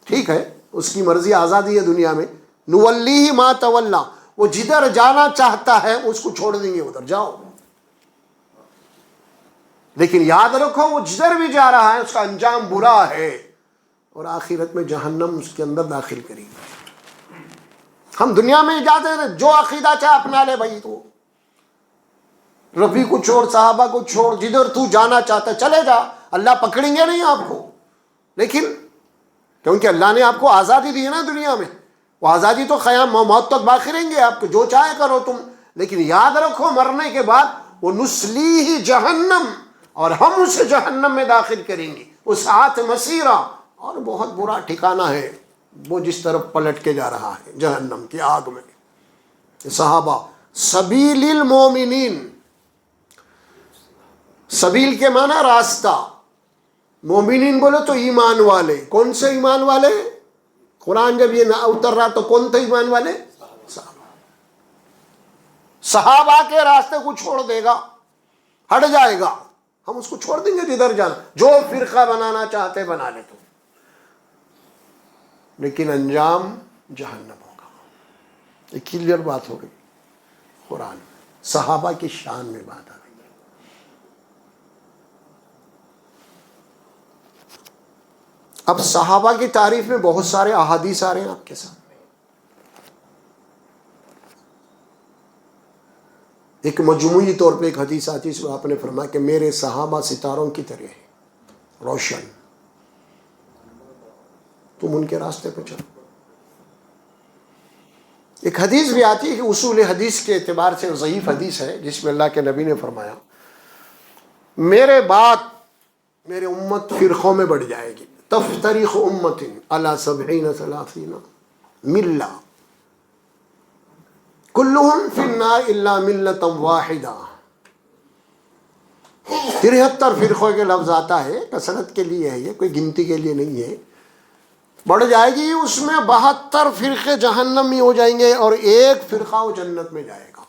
ٹھیک ہے، اس کی مرضی، آزادی ہے دنیا میں، نولیہ ما تولا، وہ جدھر جانا چاہتا ہے اس کو چھوڑ دیں گے، ادھر جاؤ، لیکن یاد رکھو وہ جدھر بھی جا رہا ہے اس کا انجام برا ہے، اور آخرت میں جہنم اس کے اندر داخل کرے گی۔ ہم دنیا میں جاتے ہیں جو عقیدہ چاہے اپنا لے بھائی، تو رفیع کو چھوڑ، صحابہ کو چھوڑ، جدھر تو جانا چاہتا ہے چلے جا، اللہ پکڑیں گے نہیں آپ کو، لیکن کیونکہ اللہ نے آپ کو آزادی دی ہے نا دنیا میں، وہ آزادی تو قیام موت تک باقی رہیں گے، آپ کو جو چاہے کرو تم، لیکن یاد رکھو مرنے کے بعد وہ نسلیہ جہنم، اور ہم اسے جہنم میں داخل کریں گے، وسعت مصیرا، اور بہت برا ٹھکانہ ہے وہ جس طرف پلٹ کے جا رہا ہے، جہنم کی آگ میں۔ صحابہ، سبیل المومنین، سبیل کے معنی راستہ، مومنین بولے تو ایمان والے، کون سے ایمان والے؟ قرآن جب یہ نہ اتر رہا تو کون تھے ایمان والے؟ صحابہ کے راستے کو چھوڑ دے گا، ہٹ جائے گا، ہم اس کو چھوڑ دیں گے جدھر جانا، جو فرقہ بنانا چاہتے بنا لے تو، لیکن انجام جہنم ہوگا۔ یہ کلیئر بات ہو گئی، قرآن صحابہ کی شان میں بات آ گئی۔ اب صحابہ کی تعریف میں بہت سارے احادیث آ رہے ہیں آپ کے سامنے۔ ایک مجموعی طور پہ ایک حدیث آتی ہے، اس میں آپ نے فرمایا کہ میرے صحابہ ستاروں کی طرح ہیں، روشن، تم ان کے راستے پہ چلو۔ ایک حدیث بھی آتی ہے کہ اصول حدیث کے اعتبار سے ضعیف حدیث ہے، جس میں اللہ کے نبی نے فرمایا میرے بعد میرے امت فرقوں میں بڑھ جائے گی، تفترق امت علی 70 ملہ کلہم فی النار الا ملۃ واحدہ۔ 73 فرقوں کے لفظ آتا ہے، کثرت کے لیے ہے، یہ کوئی گنتی کے لیے نہیں ہے۔ بڑھ جائے گی، اس میں 72 فرقے جہنم میں ہو جائیں گے اور ایک فرقہ وہ جنت میں جائے گا۔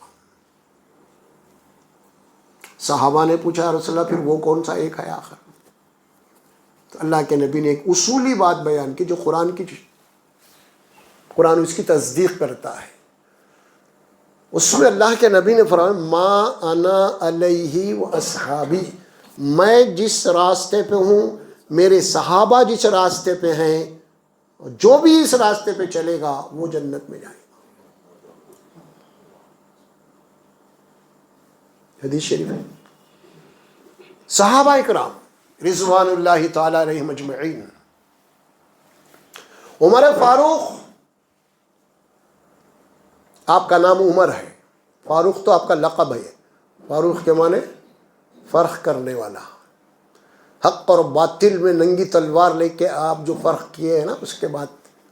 صحابہ نے پوچھا رسول اللہ پھر وہ کون سا ایک ہے آخر؟ تو اللہ کے نبی نے ایک اصولی بات بیان کی جو قرآن اس کی تصدیق کرتا ہے۔ اس میں اللہ کے نبی نے فرمایا ما انا علیہ و اصحابی، میں جس راستے پہ ہوں، میرے صحابہ جس راستے پہ ہیں، جو بھی اس راستے پہ چلے گا وہ جنت میں جائے گا. حدیث شریف ہے. صحابہ اکرام رضوان اللہ تعالی علیہم اجمعین. عمر فاروق، آپ کا نام عمر ہے، فاروق تو آپ کا لقب ہے. فاروق کے معنی فرق کرنے والا. حق اور باطل میں ننگی تلوار لے کے آپ جو فرق کیے ہیں نا، اس کے بعد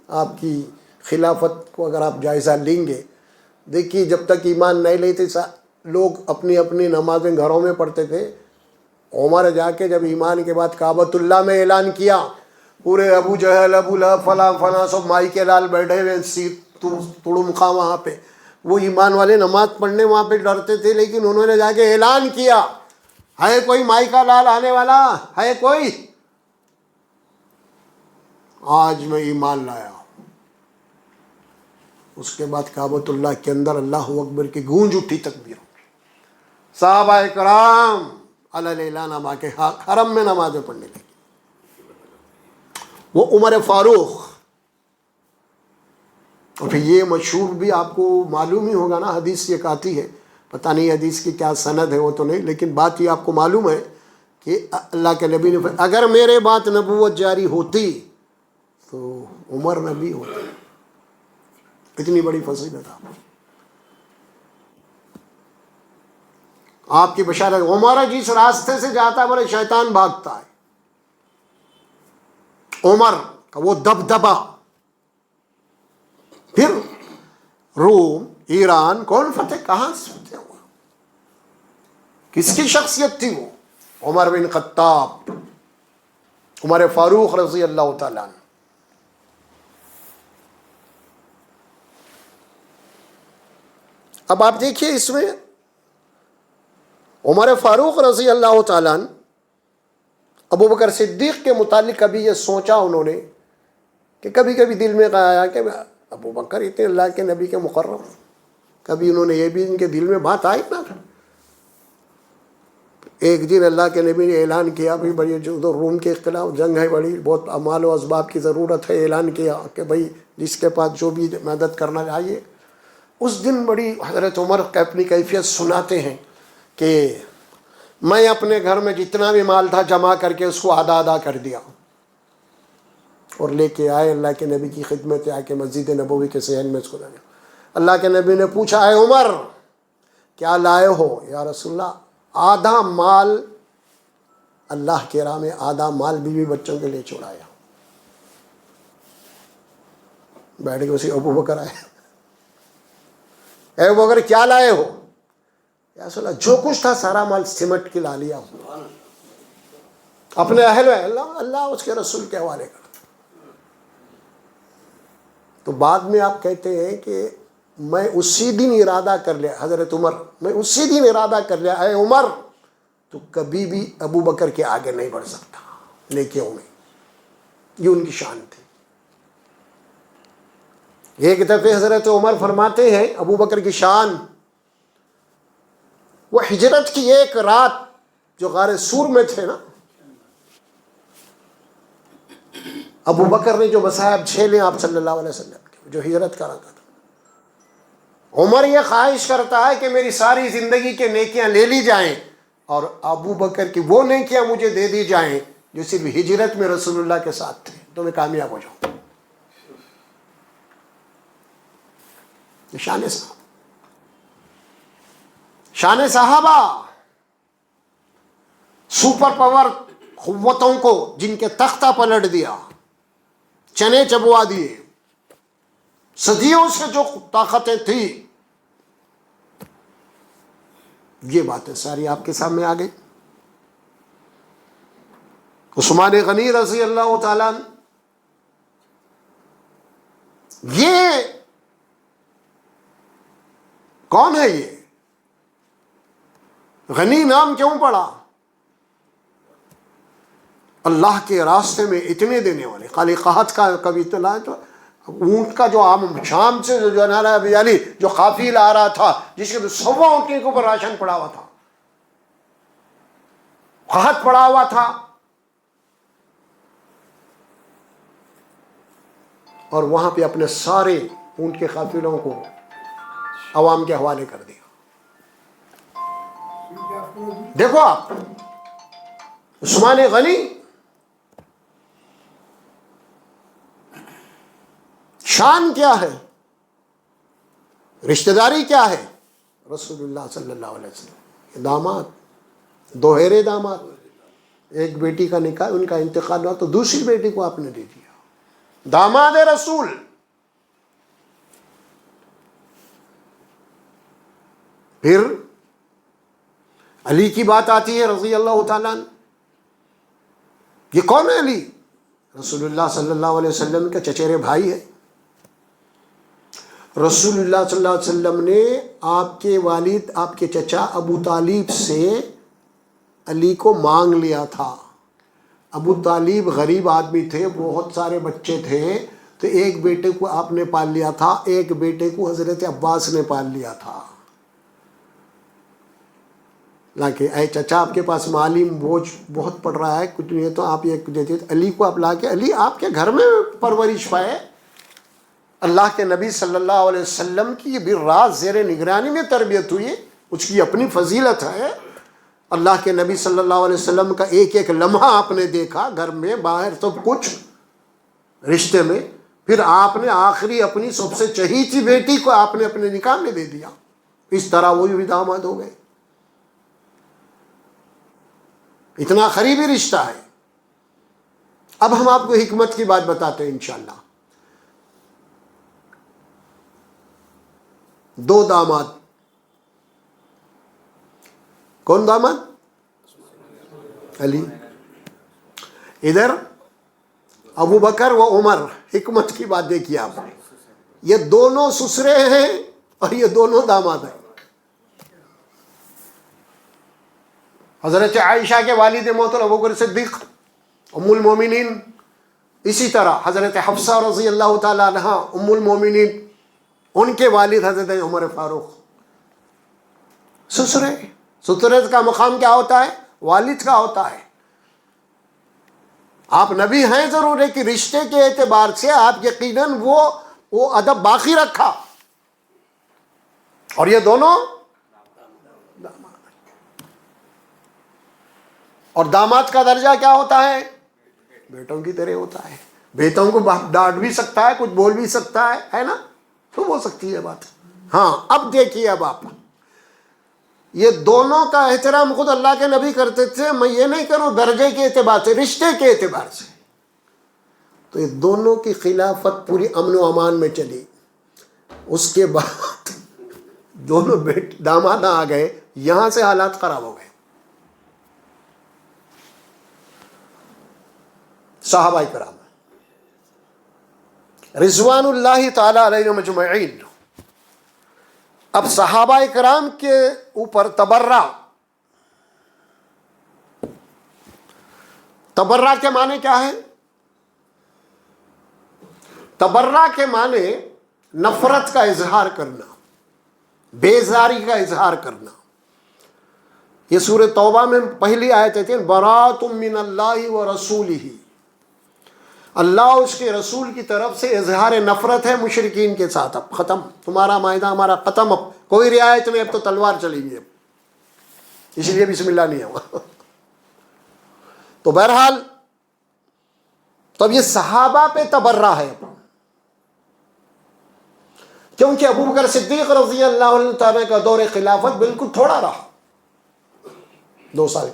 آپ کی خلافت کو اگر آپ جائزہ لیں گے، دیکھیے جب تک ایمان نہیں لیتے لوگ اپنی اپنی نمازیں گھروں میں پڑھتے تھے. عمر جا کے جب ایمان کے بعد کعبۃ اللہ میں اعلان کیا، پورے ابو جہل، ابو لہب، فلاں فلاں سب مائی کے لال بیٹھے ہوئے تڑمخواں وہاں پہ. وہ ایمان والے نماز پڑھنے وہاں پہ ڈرتے تھے، لیکن انہوں نے جا کے اعلان کیا، ہے کوئی مائی کا لال آنے والا ہے کوئی؟ آج میں ایمان لایا. اس کے بعد کعبۃ اللہ کے اندر اللہ اکبر کی گونج اٹھی، تکبیر. صحابہ کرام علیہ نما کے حرم میں نمازیں پڑھنے لگے. وہ عمر فاروق. اور پھر یہ مشہور بھی آپ کو معلوم ہی ہوگا نا، حدیث یہ آتی ہے، پتہ نہیں حدیث کی کیا سند ہے وہ تو نہیں، لیکن بات یہ آپ کو معلوم ہے کہ اللہ کے نبی نے اگر میرے بات نبوت جاری ہوتی تو عمر نبی ہوتا. اتنی بڑی فضیلت آپ کی بشارت. عمر جس راستے سے جاتا ہے بڑے شیطان بھاگتا ہے. عمر کا وہ دبدبا. پھر روم، ایران کون فتح، کہاں سے فتح ہوا، کس کی شخصیت تھی وہ؟ عمر بن خطاب، عمر فاروق رضی اللہ تعالیٰ عنہ. اب آپ دیکھیے اس میں عمر فاروق رضی اللہ تعالیٰ عنہ ابو بکر صدیق کے متعلق کبھی یہ سوچا انہوں نے کہ کبھی کبھی دل میں آیا کہ ابو بکر اتنے اللہ کے نبی کے مقرب. کبھی انہوں نے یہ بھی ان کے دل میں بات آئی نا. ایک دن اللہ کے نبی نے اعلان کیا، بھائی بڑی جو ادھر روم کے خلاف جنگ ہے، بڑی بہت اموال و اسباب کی ضرورت ہے. اعلان کیا کہ بھائی جس کے پاس جو بھی مدد کرنا چاہیے. اس دن بڑی حضرت عمر اپنی کیفیت سناتے ہیں کہ میں اپنے گھر میں جتنا بھی مال تھا جمع کر کے اس کو آدھا کر دیا اور لے کے آئے اللہ کے نبی کی خدمت آ کے مسجد نبوی کے صحن میں اس کو لایا. اللہ کے نبی نے پوچھا، اے عمر کیا لائے ہو؟ یا رسول اللہ آدھا مال اللہ کے راہ میں، آدھا مال بیوی بچوں کے لیے چھوڑایا. بیٹھ کے اسی ابو بکر آئے، اے ابو بکر کیا لائے ہو؟ یا رسول اللہ جو کچھ تھا سارا مال سمٹ کے لا لیا ہوں، اپنے اہل اللہ اس کے رسول کے حوالے کر. تو بعد میں آپ کہتے ہیں کہ میں اسی دن ارادہ کر لیا، حضرت عمر میں اسی دن ارادہ کر لیا، اے عمر تو کبھی بھی ابو بکر کے آگے نہیں بڑھ سکتا نیکیوں میں. یہ ان کی شان تھی. ایک دفعہ حضرت عمر فرماتے ہیں ابو بکر کی شان، وہ ہجرت کی ایک رات جو غار سور میں تھے نا، ابو بکر نے جو مصائب جھیلے آپ صلی اللہ علیہ وسلم کے، جو ہجرت کا رکھا تھا. عمر یہ خواہش کرتا ہے کہ میری ساری زندگی کے نیکیاں لے لی جائیں اور ابو بکر کی وہ نیکیاں مجھے دے دی جائیں جو صرف ہجرت میں رسول اللہ کے ساتھ تھے، تو میں کامیاب ہو جاؤں. شان صاحب، شان صحابہ، سپر پاور قوتوں کو جن کے تختہ پلٹ دیا، چنے چبوا دیے، صدیوں سے جو طاقتیں تھیں، یہ باتیں ساری آپ کے سامنے آ گئی. عثمان غنی رضی اللہ تعالیٰ عنہ، یہ کون ہے؟ یہ غنی نام کیوں پڑا؟ اللہ کے راستے میں اتنے دینے والے. خالی قحط کا کبھی اطلاع تو اونٹ کا جو عام شام سے جو نالا ابیالی جو قافلہ آ رہا تھا، جس کے 100 اونٹنے کے اوپر راشن پڑا ہوا تھا، قحط پڑا ہوا تھا، اور وہاں پہ اپنے سارے اونٹ کے قافلوں کو عوام کے حوالے کر دیا. دیکھو آپ عثمان غنی شان کیا ہے، رشتہ داری کیا ہے، رسول اللہ صلی اللہ علیہ وسلم داماد، دوہرے داماد. ایک بیٹی کا نکاح، ان کا انتقال ہوا تو دوسری بیٹی کو آپ نے دے دیا، داماد رسول. پھر علی کی بات آتی ہے رضی اللہ تعالیٰ عنہ. یہ کون ہے علی؟ رسول اللہ صلی اللہ علیہ وسلم کے چچیرے بھائی ہے. رسول اللہ صلی اللہ علیہ وسلم نے آپ کے والد، آپ کے چچا ابو طالب سے علی کو مانگ لیا تھا. ابو طالب غریب آدمی تھے، بہت سارے بچے تھے، تو ایک بیٹے کو آپ نے پال لیا تھا، ایک بیٹے کو حضرت عباس نے پال لیا تھا. لاکے اے چچا آپ کے پاس مالی بوجھ بہت پڑ رہا ہے، کچھ نہیں تو آپ یہ دیتے. علی کو آپ لا کے، علی آپ کے گھر میں پرورش پائے، اللہ کے نبی صلی اللہ علیہ وسلم کی بھی رات زیر نگرانی میں تربیت ہوئی، اس کی اپنی فضیلت ہے. اللہ کے نبی صلی اللہ علیہ وسلم کا ایک ایک لمحہ آپ نے دیکھا، گھر میں باہر سب کچھ، رشتے میں. پھر آپ نے آخری اپنی سب سے چہیتی بیٹی کو آپ نے اپنے نکاح میں دے دیا. اس طرح وہ بھی داماد ہو گئے. اتنا قریبی رشتہ ہے. اب ہم آپ کو حکمت کی بات بتاتے ہیں انشاءاللہ. دو داماد. کون داماد؟ علی. ادھر ابو بکر و عمر. حکمت کی بات دیکھیے آپ، یہ دونوں سسرے ہیں اور یہ دونوں داماد ہیں. حضرت عائشہ کے والد محترم ابو بکر صدیق ام المومنین، اسی طرح حضرت حفصہ رضی اللہ تعالی عنہا ام المومنین، ان کے والد حضرت عمر فاروق. سسرے، سسرے کا مقام کیا ہوتا ہے؟ والد کا ہوتا ہے. آپ نبی ہیں ضرور ہے کہ رشتے کے اعتبار سے آپ یقیناً وہ ادب باقی رکھا. اور یہ دونوں اور داماد کا درجہ کیا ہوتا ہے؟ بیٹوں کی طرح ہوتا ہے. بیٹوں کو ڈانٹ بھی سکتا ہے، کچھ بول بھی سکتا ہے نا، تو ہو سکتی ہے بات. ہاں اب دیکھیے، اب آپ یہ دونوں کا احترام خود اللہ کے نبی کرتے تھے. میں یہ نہیں کروں درجے کے اعتبار سے، رشتے کے اعتبار سے. تو یہ دونوں کی خلافت پوری امن و امان میں چلی. اس کے بعد دونوں داماد آ گئے، یہاں سے حالات خراب ہو گئے. صحابہ کرام رضوان اللہ تعالی علیہ مجمعین. اب صحابہ کرام کے اوپر تبرہ کے معنی کیا ہے؟ تبرہ کے معنی نفرت کا اظہار کرنا، بیزاری کا اظہار کرنا. یہ سورہ توبہ میں پہلی آیت ہے، براۃ من اللہ و رسولہ. اللہ اس کے رسول کی طرف سے اظہار نفرت ہے مشرکین کے ساتھ. اب ختم، تمہارا معاہدہ ہمارا ختم، اب کوئی رعایت نہیں، اب تو تلوار چلے گی. اب اس لیے بسم اللہ نہیں ہوا. تو بہرحال تب یہ صحابہ پہ تبرہ ہے، کیونکہ ابو بکر صدیق رضی اللہ عنہ تعالیٰ کا دور خلافت بالکل تھوڑا رہا، 2 سال.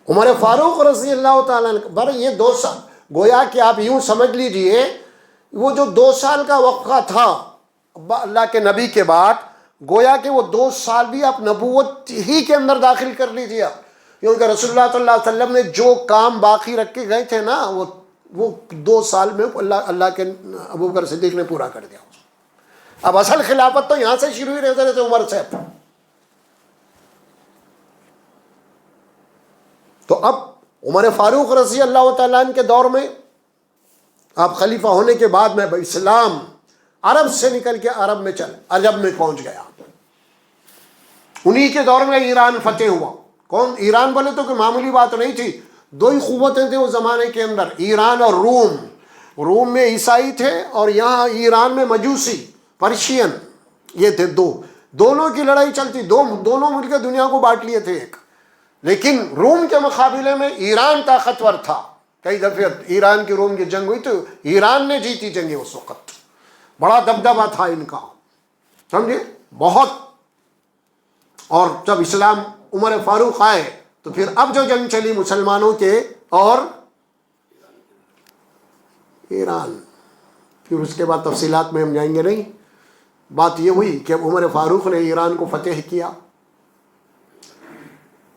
عمر فاروق رضی اللہ تعالیٰ عنہ یہ 2 سال، گویا کہ آپ یوں سمجھ لیجئے وہ جو 2 سال کا وقفہ تھا اللہ کے نبی کے بعد، گویا کہ وہ 2 سال بھی آپ نبوت ہی کے اندر داخل کر لیجئے. کیونکہ رسول اللہ صلی اللہ علیہ وسلم نے جو کام باقی رکھ کے گئے تھے نا، وہ 2 سال میں اللہ کے ابو بکر صدیق نے پورا کر دیا. اب اصل خلافت تو یہاں سے شروع ہوئی حضرت عمر سے. تو اب عمر فاروق رضی اللہ تعالیٰ عنہ کے دور میں آپ خلیفہ ہونے کے بعد میں اسلام عرب سے نکل کے عرب میں عجب میں پہنچ گیا. انہی کے دور میں ایران فتح ہوا. کون؟ ایران بولے تو کوئی معمولی بات نہیں تھی. دو ہی قوتیں تھیں اس زمانے کے اندر، ایران اور روم. روم میں عیسائی تھے اور یہاں ایران میں مجوسی پرشین، یہ تھے دو. دونوں کی لڑائی چلتی، دونوں مل کے دنیا کو بانٹ لیے تھے ایک. لیکن روم کے مقابلے میں ایران طاقتور تھا. کئی دفعہ ایران کی روم کی جنگ ہوئی تو ایران نے جیتی جنگیں اس وقت. بڑا دبدبہ تھا ان کا، سمجھے، بہت. اور جب اسلام عمر فاروق آئے تو پھر اب جو جنگ چلی مسلمانوں کے اور ایران، پھر اس کے بعد تفصیلات میں ہم جائیں گے نہیں. بات یہ ہوئی کہ عمر فاروق نے ایران کو فتح کیا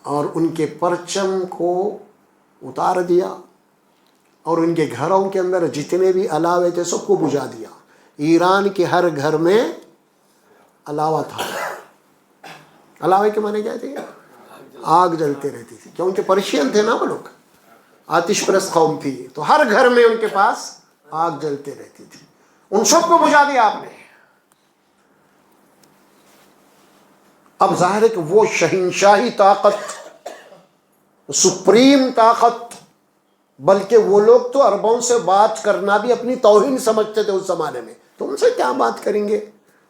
اور ان کے پرچم کو اتار دیا اور ان کے گھروں کے اندر جتنے بھی الاوے تھے سب کو بجھا دیا. ایران کے ہر گھر میں الاوا تھا. الاوے کے معنی کیا تھے؟ آگ جلتے رہتی تھی، کیونکہ پرشین تھے نا وہ لوگ، آتش پرست قوم تھی، تو ہر گھر میں ان کے پاس آگ جلتے رہتی تھی. ان سب کو بجھا دیا آپ نے. اب ظاہر ہے کہ وہ شہنشاہی طاقت، سپریم طاقت، بلکہ وہ لوگ تو عربوں سے بات کرنا بھی اپنی توہین سمجھتے تھے اس زمانے میں. تم سے کیا بات کریں گے،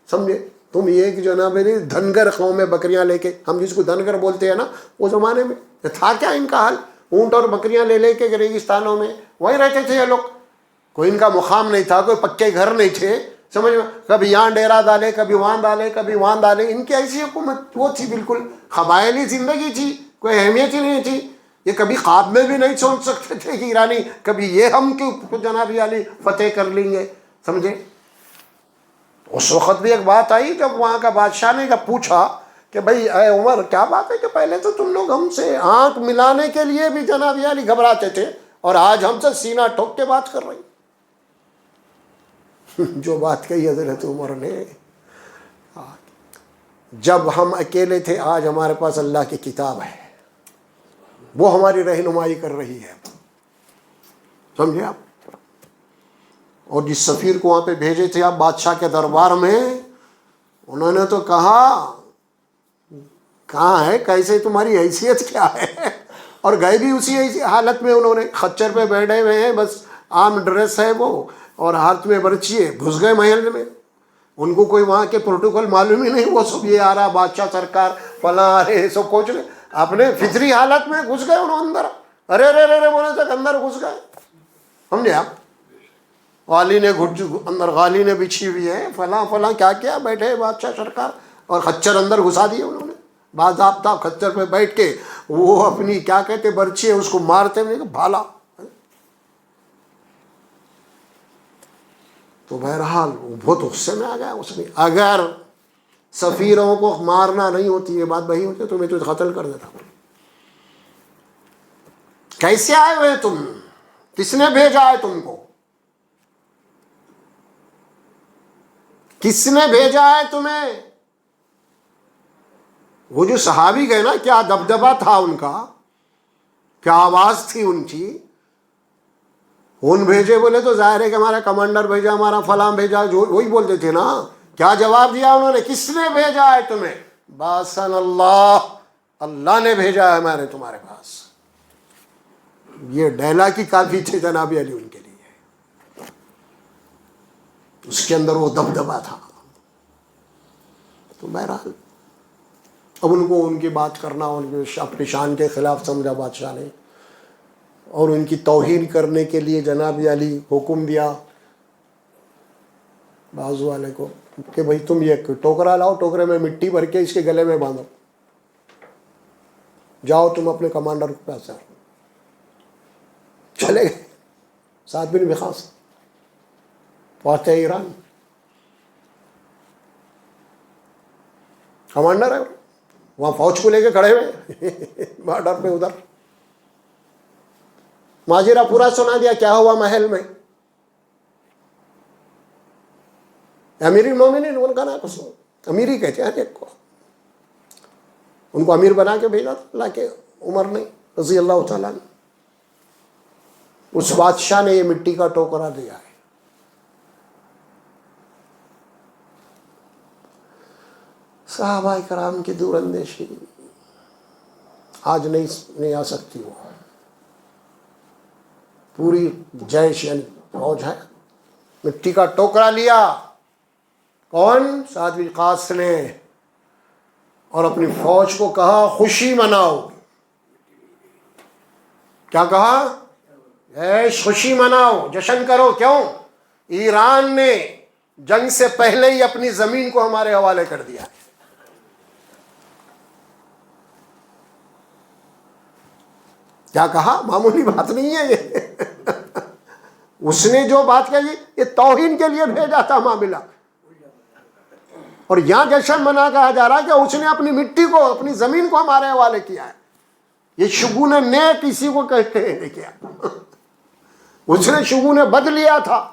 سمجھے. تم یہ کہ جو نا میری دھنگر قوم میں بکریاں لے کے، ہم جس کو دھنگر بولتے ہیں نا، وہ زمانے میں تھا کیا ان کا حال؟ اونٹ اور بکریاں لے کے ریگستانوں میں وہیں رہتے تھے یہ لوگ. کوئی ان کا مقام نہیں تھا، کوئی پکے گھر نہیں تھے، سمجھ میں. کبھی یہاں ڈیرا ڈالے، کبھی وہاں ڈالے، کبھی وہاں ڈالے. ان کی ایسی حکومت وہ تھی، بالکل قبائلی زندگی تھی، کوئی اہمیت ہی نہیں تھی. یہ کبھی خواب میں بھی نہیں سوچ سکتے تھے کہ ایرانی کبھی یہ ہم کی جناب علی فتح کر لیں گے، سمجھے. اس وقت بھی ایک بات آئی جب وہاں کا بادشاہ نے جب پوچھا کہ بھئی اے عمر، کیا بات ہے کہ پہلے تو تم لوگ ہم سے آنکھ ملانے کے لیے بھی جناب علی گھبراتے تھے اور آج ہم سے سینہ ٹھوک کے بات کر رہی. جو بات کہی حضرت عمر نے، جب ہم اکیلے تھے آج ہمارے پاس اللہ کی کتاب ہے، وہ ہماری رہنمائی کر رہی ہے، سمجھے آپ. اور جس سفیر کو وہاں پہ بھیجے تھے آپ بادشاہ کے دربار میں، انہوں نے تو کہا کہاں ہے، کیسے تمہاری حیثیت کیا ہے. اور گئے بھی اسی حالت میں، انہوں نے خچر پہ بیٹھے ہوئے ہیں، بس عام ڈریس ہے وہ اور ہاتھ میں برچی ہے، گھس گئے محل میں. ان کو کوئی وہاں کے پروٹوکول معلوم ہی نہیں. وہ سب یہ آ رہا بادشاہ سرکار فلاں آ رہے سب پہنچ رہے، اپنے فطری حالت میں گھس گئے انہوں اندر. ارے ارے ارے بولے تک اندر گھس گئے، سمجھے آپ. غالی نے اندر غالی نے بچھی ہوئی ہے، فلاں فلاں کیا کیا، بیٹھے بادشاہ سرکار، اور خچر اندر گھسا دیے انہوں نے. باضابطہ خچر پہ بیٹھ کے وہ اپنی کیا کہتے برچی ہے اس کو مارتے ہوئے بھالا. تو بہرحال وہ بہت غصے میں آ گیا اس نے. اگر سفیروں کو مارنا نہیں ہوتی، یہ بات وہی ہوتی تو میں تو قتل کر دیتا. کیسے آئے ہوئے تم؟ کس نے بھیجا ہے تم کو؟ کس نے بھیجا ہے تمہیں؟ وہ جو صحابی گئے نا، کیا دبدبہ تھا ان کا، کیا آواز تھی ان کی. کون بھیجے بولے تو ظاہر ہے کہ ہمارا کمانڈر بھیجا، ہمارا فلاں بھیجا، جو وہی بولتے تھے نا. کیا جواب دیا انہوں نے؟ کس نے بھیجا ہے تمہیں؟ باسن اللہ، اللہ نے بھیجا ہے ہمارے تمہارے پاس. یہ ڈیلا کی کافی تھے جناب علی ان کے لیے، اس کے اندر وہ دبدبہ تھا. تو بہرحال اب ان کو ان کی بات کرنا، ان کے اپنی شان کے خلاف سمجھا بادشاہ نے، اور ان کی توہین کرنے کے لیے جناب علی حکم دیا بازو والے کو کہ بھئی تم یہ ٹوکرا لاؤ، ٹوکرے میں مٹی بھر کے اس کے گلے میں باندھو، جاؤ تم اپنے کمانڈر کے پاس. چلے گئے. سعد بن وقاص فاتح ایران کمانڈر ہے، وہاں فوج کو لے کے کھڑے ہوئے بارڈر پہ. ادھر ماجرہ پورا سنا دیا کیا ہوا محل میں. امیر المومنین ان کا نام امیر ہی کہتے ہیں ایک کو، ان کو امیر بنا کے بھیجا تھا اللہ کے عمر نے رضی اللہ تعالیٰ نے. اس بادشاہ نے یہ مٹی کا ٹوکرا دیا ہے. صحابہ کرام کی دور اندیشی، آج نہیں آ سکتی وہ پوری جیش یعنی فوج ہے، مٹی کا ٹوکرا لیا کون؟ سعد بن وقاص نے، اور اپنی فوج کو کہا خوشی مناؤ. کیا کہا؟ ایش خوشی مناؤ، جشن کرو. کیوں؟ ایران نے جنگ سے پہلے ہی اپنی زمین کو ہمارے حوالے کر دیا. کیا کہا؟ معمولی بات نہیں ہے یہ. اس نے جو بات کہی یہ توہین کے لیے بھیجا تھا معاملہ، اور یہاں جشن منا کہا جا رہا ہے کہ اس نے اپنی مٹی کو، اپنی زمین کو ہمارے حوالے کیا ہے. یہ شگون نے کسی کو کہتے ہیں کیا؟ اس نے شگون بد لیا تھا.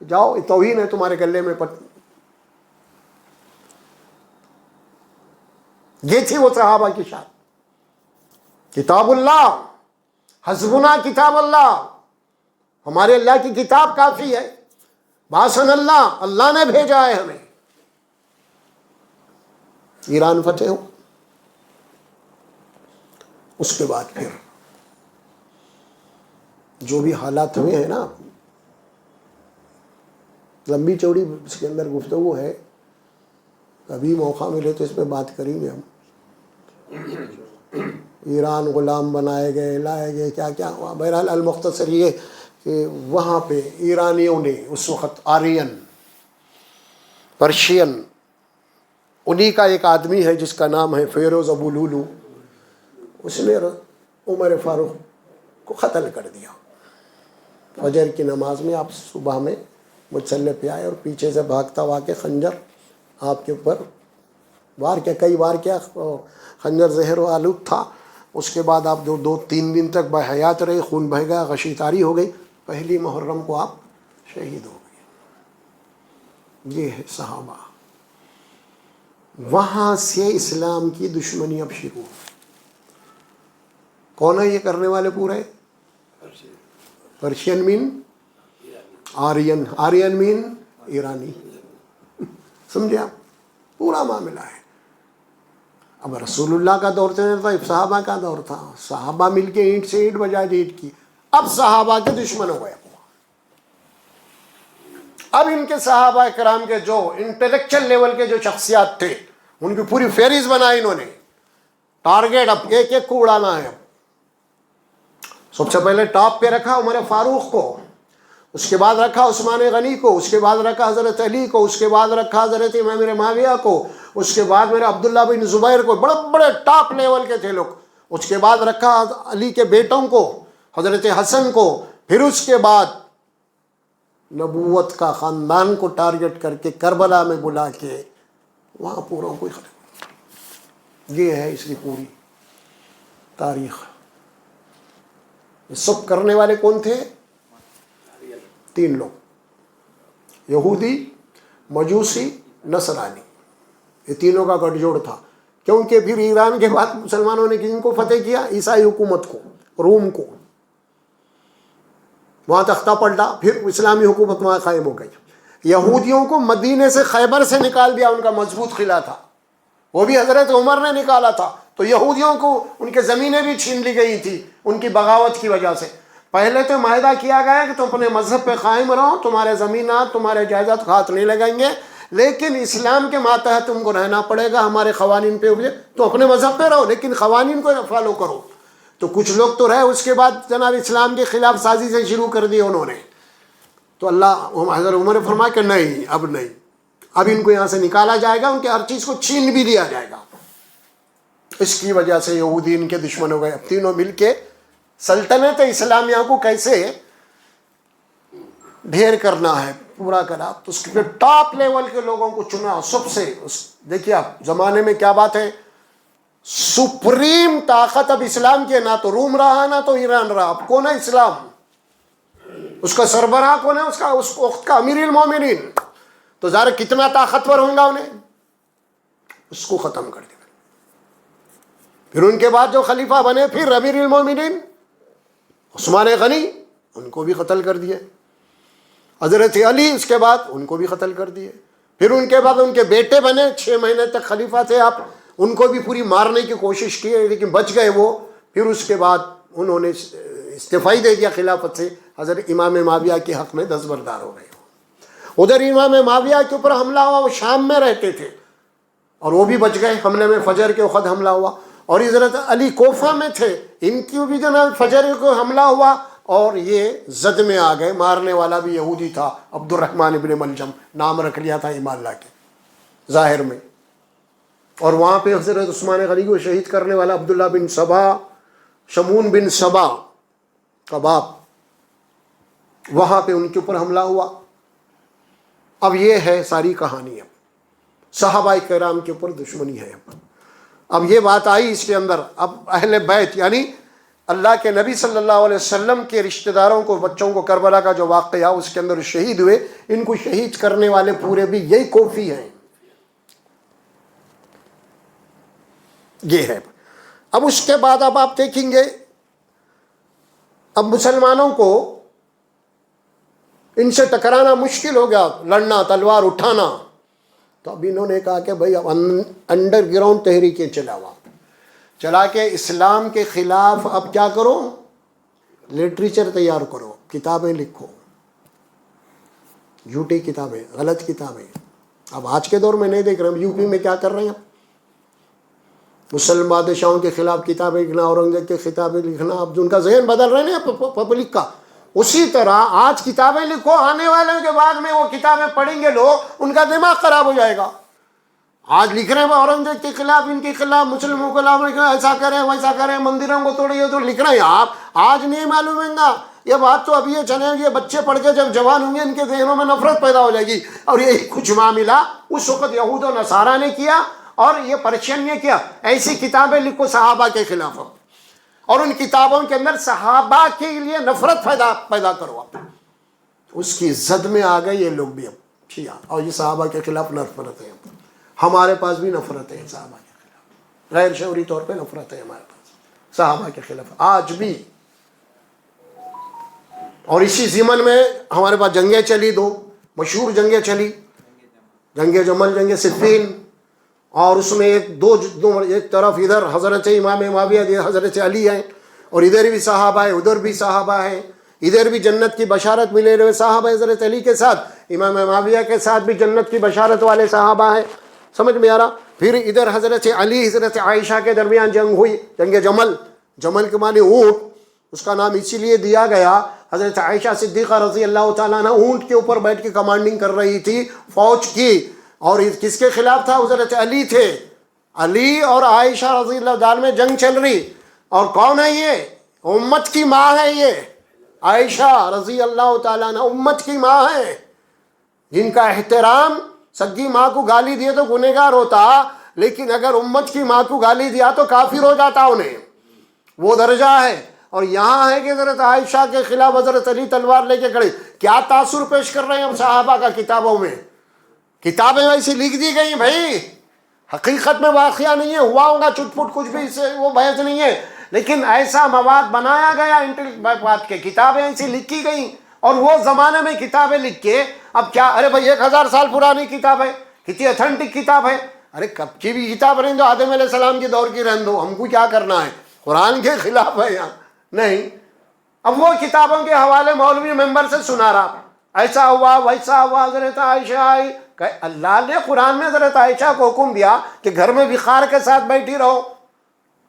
جاؤ یہ توہین ہے تمہارے گلے میں پٹ. یہ تھی وہ صحابہ کی شان. کتاب اللہ، حسبنا کتاب اللہ، ہمارے اللہ کی کتاب کافی ہے. باسن اللہ، اللہ نے بھیجا ہے ہمیں. ایران فتح ہو، اس کے بعد پھر جو بھی حالات ہوئے ہیں نا، لمبی چوڑی اس کے اندر گفتگو ہے، کبھی موقع ملے تو اس پہ بات کریں گے ہم. ایران غلام بنائے گئے، لائے گئے، کیا کیا ہوا. بہرحال المختصر یہ کہ وہاں پہ ایرانیوں نے اس وقت آرین، پرشین، انہی کا ایک آدمی ہے جس کا نام ہے فیروز ابو لولو، اس نے عمر فاروق کو قتل کر دیا. فجر کی نماز میں آپ صبح میں مصلی پہ آئے اور پیچھے سے بھاگتا ہوا کے خنجر آپ کے اوپر وار کیا، کئی وار کیا، خنجر زہر و آلود تھا. اس کے بعد آپ جو 2-3 دن تک بحیات رہے، خون بہہ گیا، غشی طاری ہو گئی. پہلی محرم کو آپ شہید ہو گئے. یہ ہے صحابہ. وہاں سے اسلام کی دشمنی اب شروع. کون ہے یہ کرنے والے پورے؟ پرشین مین آرین، آرین مین ایرانی. سمجھے آپ؟ پورا معاملہ ہے. اب رسول اللہ کا دور تھا، صحابہ کا دور تھا، صحابہ مل کے اینٹ سے اینٹ بجا دی اینٹ کی. اب صحابہ کے دشمن ہو گئے. اب ان کے صحابہ کرام کے جو انٹلیکچل لیول کے جو شخصیات تھے ان کی پوری فہرست بنائی انہوں نے. ٹارگیٹ اب ایک ایک کو اڑانا ہے. اب سب سے پہلے ٹاپ پہ رکھا عمر فاروق کو، اس کے بعد رکھا عثمان غنی کو، اس کے بعد رکھا حضرت علی کو، اس کے بعد رکھا حضرت امام معاویہ کو، اس کے بعد میرے عبداللہ بن زبیر کو. بڑے بڑے ٹاپ لیول کے تھے لوگ. اس کے بعد رکھا علی کے بیٹوں کو، حضرت حسن کو. پھر اس کے بعد نبوت کا خاندان کو ٹارگٹ کر کے کربلا میں بلا کے وہاں پورا کوئی ختم. یہ ہے اس کی پوری تاریخ. یہ سب کرنے والے کون تھے؟ 3 لوگ، یہودی، مجوسی، نصرانی. یہ تینوں کا گٹھ جوڑ تھا. کیونکہ پھر ایران کے بعد مسلمانوں نے کن کو فتح کیا؟ عیسائی حکومت کو، روم کو. وہاں تختہ پلٹا، پھر اسلامی حکومت وہاں قائم ہو گئی. یہودیوں کو مدینے سے، خیبر سے نکال دیا. ان کا مضبوط قلعہ تھا، وہ بھی حضرت عمر نے نکالا تھا. تو یہودیوں کو ان کے زمینیں بھی چھین لی گئی تھی ان کی بغاوت کی وجہ سے. پہلے تو معاہدہ کیا گیا کہ تم اپنے مذہب پہ قائم رہو، تمہارے زمینات، تمہارے جائیداد ہاتھ نہیں لگائیں گے، لیکن اسلام کے ماتحت تم کو رہنا پڑے گا. ہمارے قوانین پہ ہوئے تو اپنے مذہب پہ رہو لیکن قوانین کو فالو کرو. تو کچھ لوگ تو رہے، اس کے بعد جناب اسلام کے خلاف سازی سے شروع کر دی انہوں نے. تو اللہ حضرت عمر نے فرمایا کہ نہیں، اب نہیں، اب ان کو یہاں سے نکالا جائے گا، ان کے ہر چیز کو چھین بھی لیا جائے گا. اس کی وجہ سے یہودی ان کے دشمن ہو گئے. اب تینوں مل کے سلطنت اسلامیہ کو کیسے ڈھیر کرنا ہے، پورا کرا. تو اس کے ٹاپ لیول کے لوگوں کو چنا سب سے. دیکھیے آپ زمانے میں کیا بات ہے، سپریم طاقت اب اسلام کی ہے. نہ تو روم رہا نہ تو ایران رہا. اب کون ہے اسلام؟ اس کا سربراہ کون ہے؟ اس وقت کا امیر المومنین. تو ظاہر کتنا طاقتور ہوں گا انہیں، اس کو ختم کر دیا. پھر ان کے بعد جو خلیفہ بنے پھر امیر المومنین عثمان غنی، ان کو بھی قتل کر دیے. حضرت علی اس کے بعد ان کو بھی قتل کر دیے. پھر ان کے بعد ان کے بیٹے بنے، 6 مہینے تک خلیفہ تھے آپ، ان کو بھی پوری مارنے کی کوشش کی لیکن بچ گئے وہ. پھر اس کے بعد انہوں نے استعفائی دے دیا خلافت سے. حضرت امام معاویہ کے حق میں دستبردار ہو گئے. ادھر امام معاویہ کے اوپر حملہ ہوا, وہ شام میں رہتے تھے اور وہ بھی بچ گئے حملے میں. فجر کے وقت حملہ ہوا. اور حضرت علی کوفہ میں تھے, ان کی بھی جناب فجر کو حملہ ہوا اور یہ زد میں آ گئے. مارنے والا بھی یہودی تھا, عبد الرحمن ابن ملجم نام رکھ لیا تھا ایمان لا کے ظاہر میں. اور وہاں پہ حضرت عثمان غنی کو شہید کرنے والا عبداللہ بن سبا, شمون بن سبا کا باپ, وہاں پہ ان کے اوپر حملہ ہوا. اب یہ ہے ساری کہانی. اب صحابہ کرام کے اوپر دشمنی ہے. اب یہ بات آئی اس کے اندر. اب اہل بیت یعنی اللہ کے نبی صلی اللہ علیہ وسلم کے رشتہ داروں کو, بچوں کو کربلا کا جو واقعہ اس کے اندر شہید ہوئے, ان کو شہید کرنے والے پورے بھی یہی کوفی ہیں. یہ ہے. اب اس کے بعد اب آپ دیکھیں گے اب مسلمانوں کو ان سے ٹکرانا مشکل ہو گیا, لڑنا, تلوار اٹھانا. تو اب انہوں نے کہا کہ بھائی اب انڈر گراؤنڈ تحریکیں چلا کے اسلام کے خلاف اب کیا کرو, لٹریچر تیار کرو, کتابیں لکھو, جھوٹی کتابیں, غلط کتابیں. اب آج کے دور میں نہیں دیکھ رہے, یو پی میں کیا کر رہے ہیں, مسلم بادشاہوں کے خلاف کتابیں لکھنا, اورنگزیب کے کتابیں لکھنا. اب ان کا ذہن بدل رہے ہیں پبلک کا. اسی طرح آج کتابیں لکھو, آنے والوں کے بعد میں وہ کتابیں پڑھیں گے لوگ, ان کا دماغ خراب ہو جائے گا. آج لکھ رہے ہیں اورنگزیب کے خلاف, ان کے خلاف, مسلموں کے خلاف, ایسا کریں ویسا کریں, مندروں کو توڑیے, تو لکھ رہے ہیں آپ. آج نہیں معلوم ہے گا یہ بات, تو ابھی یہ چلے گی, بچے پڑھ کے جب جوان ہوں گے ان کے ذہنوں میں نفرت پیدا ہو جائے گی. اور یہی کچھ معاملہ اس وقت یہود و نصارہ نے کیا اور یہ پرشین نے کیا. ایسی کتابیں لکھو صحابہ کے خلاف, اور ان کتابوں کے اندر صحابہ کے لیے نفرت پیدا کرو. اس کی زد میں آ گئے یہ لوگ بھی اب شیعہ, اور یہ صحابہ کے خلاف نفرت ہے. ہمارے پاس بھی نفرت ہے صحابہ کے خلاف, غیر شعوری طور پہ نفرت ہے ہمارے پاس صحابہ کے خلاف آج بھی. اور اسی ضمن میں ہمارے پاس جنگیں چلی, 2 مشہور جنگیں چلی, جنگ جمل, جنگ صفین. اور اس میں ایک طرف ادھر حضرت امام معاویہ حضرت علی ہیں, اور ادھر بھی صحابہ ہیں, ادھر بھی صحابہ ہیں. ادھر بھی جنت کی بشارت ملے ہوئے صحابہ حضرت علی کے ساتھ, امام معاویہ کے ساتھ بھی جنت کی بشارت والے صحابہ ہیں. سمجھ میں آ رہا. پھر ادھر حضرت علی حضرت عائشہ کے درمیان جنگ ہوئی, جنگ جمل. جمل کے معنی اونٹ, اس کا نام اسی لیے دیا گیا. حضرت عائشہ صدیقہ رضی اللہ تعالیٰ عنہ اونٹ کے اوپر بیٹھ کے کمانڈنگ کر رہی تھی فوج کی, اور کس کے خلاف تھا, حضرت علی تھے. علی اور عائشہ رضی اللہ تعالیٰ میں جنگ چل رہی. اور کون ہے یہ, امت کی ماں ہے یہ عائشہ رضی اللہ تعالیٰ عنہ, امت کی ماں ہے, جن کا احترام, سگی ماں کو گالی دیے تو گنہگار ہوتا, لیکن اگر امت کی ماں کو گالی دیا تو کافر ہو جاتا انہیں, وہ درجہ ہے. اور یہاں ہے کہ حضرت عائشہ کے خلاف حضرت علی تلوار لے کے کھڑے. کیا تاثر پیش کر رہے ہیں ہم صحابہ کا کتابوں میں, کتابیں ویسی لکھ دی گئی بھائی, حقیقت میں واقعہ نہیں ہے, ہوا ہوگا چٹ پٹ کچھ بھی, اس سے وہ بحث نہیں ہے, لیکن ایسا مواد بنایا گیا انٹلیکٹ کے, کتابیں ایسی لکھی گئیں. اور وہ زمانے میں کتابیں لکھ کے اب کیا, ارے بھائی 1000 سال پرانی کتاب ہے, کتنی اتھینٹک کتاب ہے. ارے کب کی بھی کتاب رہنے دو, آدم علیہ السلام کے دور کی رہنے دو, ہم کو کیا کرنا ہے, قرآن کے خلاف ہے یہاں نہیں. اب وہ کتابوں کے حوالے مولوی ممبر سے سنا رہا, ایسا ہوا ویسا ہوا, حضرت عائشہ آئی. اللہ نے قرآن میں حضرت عائشہ کو حکم دیا کہ گھر میں وقار کے ساتھ بیٹھی رہو,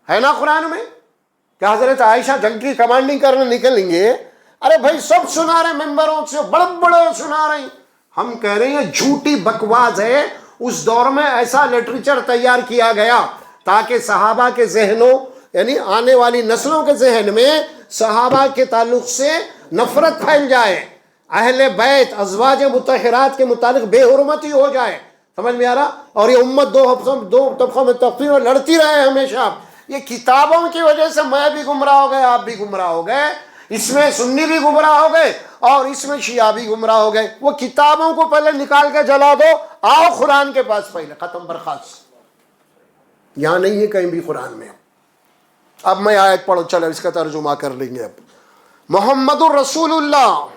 ہے نا قرآن میں, کہ حضرت عائشہ جنگ کی کمانڈنگ کرنے نکلیں گے. ارے بھائی سب سنا رہے ممبروں سے, بڑے بڑے سنا رہے ہیں. ہم کہہ رہے ہیں جھوٹی بکواس ہے. اس دور میں ایسا لٹریچر تیار کیا گیا تاکہ صحابہ کے ذہنوں, یعنی آنے والی نسلوں کے ذہن میں صحابہ کے تعلق سے نفرت پھیل جائے, اہل بیت ازواج مطہرات کے متعلق بے حرمتی ہو جائے. سمجھ میں آ رہا. اور یہ امت دو طبقوں میں تقسیم لڑتی رہے ہمیشہ. یہ کتابوں کی وجہ سے میں بھی گمراہ ہو گئے, آپ بھی گمراہ ہو گئے, اس میں سنی بھی گمراہ ہو گئے اور اس میں شیعہ بھی گمراہ ہو گئے. وہ کتابوں کو پہلے نکال کے جلا دو, آؤ قرآن کے پاس پہلے, ختم برخاست. یہاں نہیں ہے کہیں بھی قرآن میں. اب میں آیت پڑھو, چلو اس کا ترجمہ کر لیں گے. اب محمد الرسول اللہ,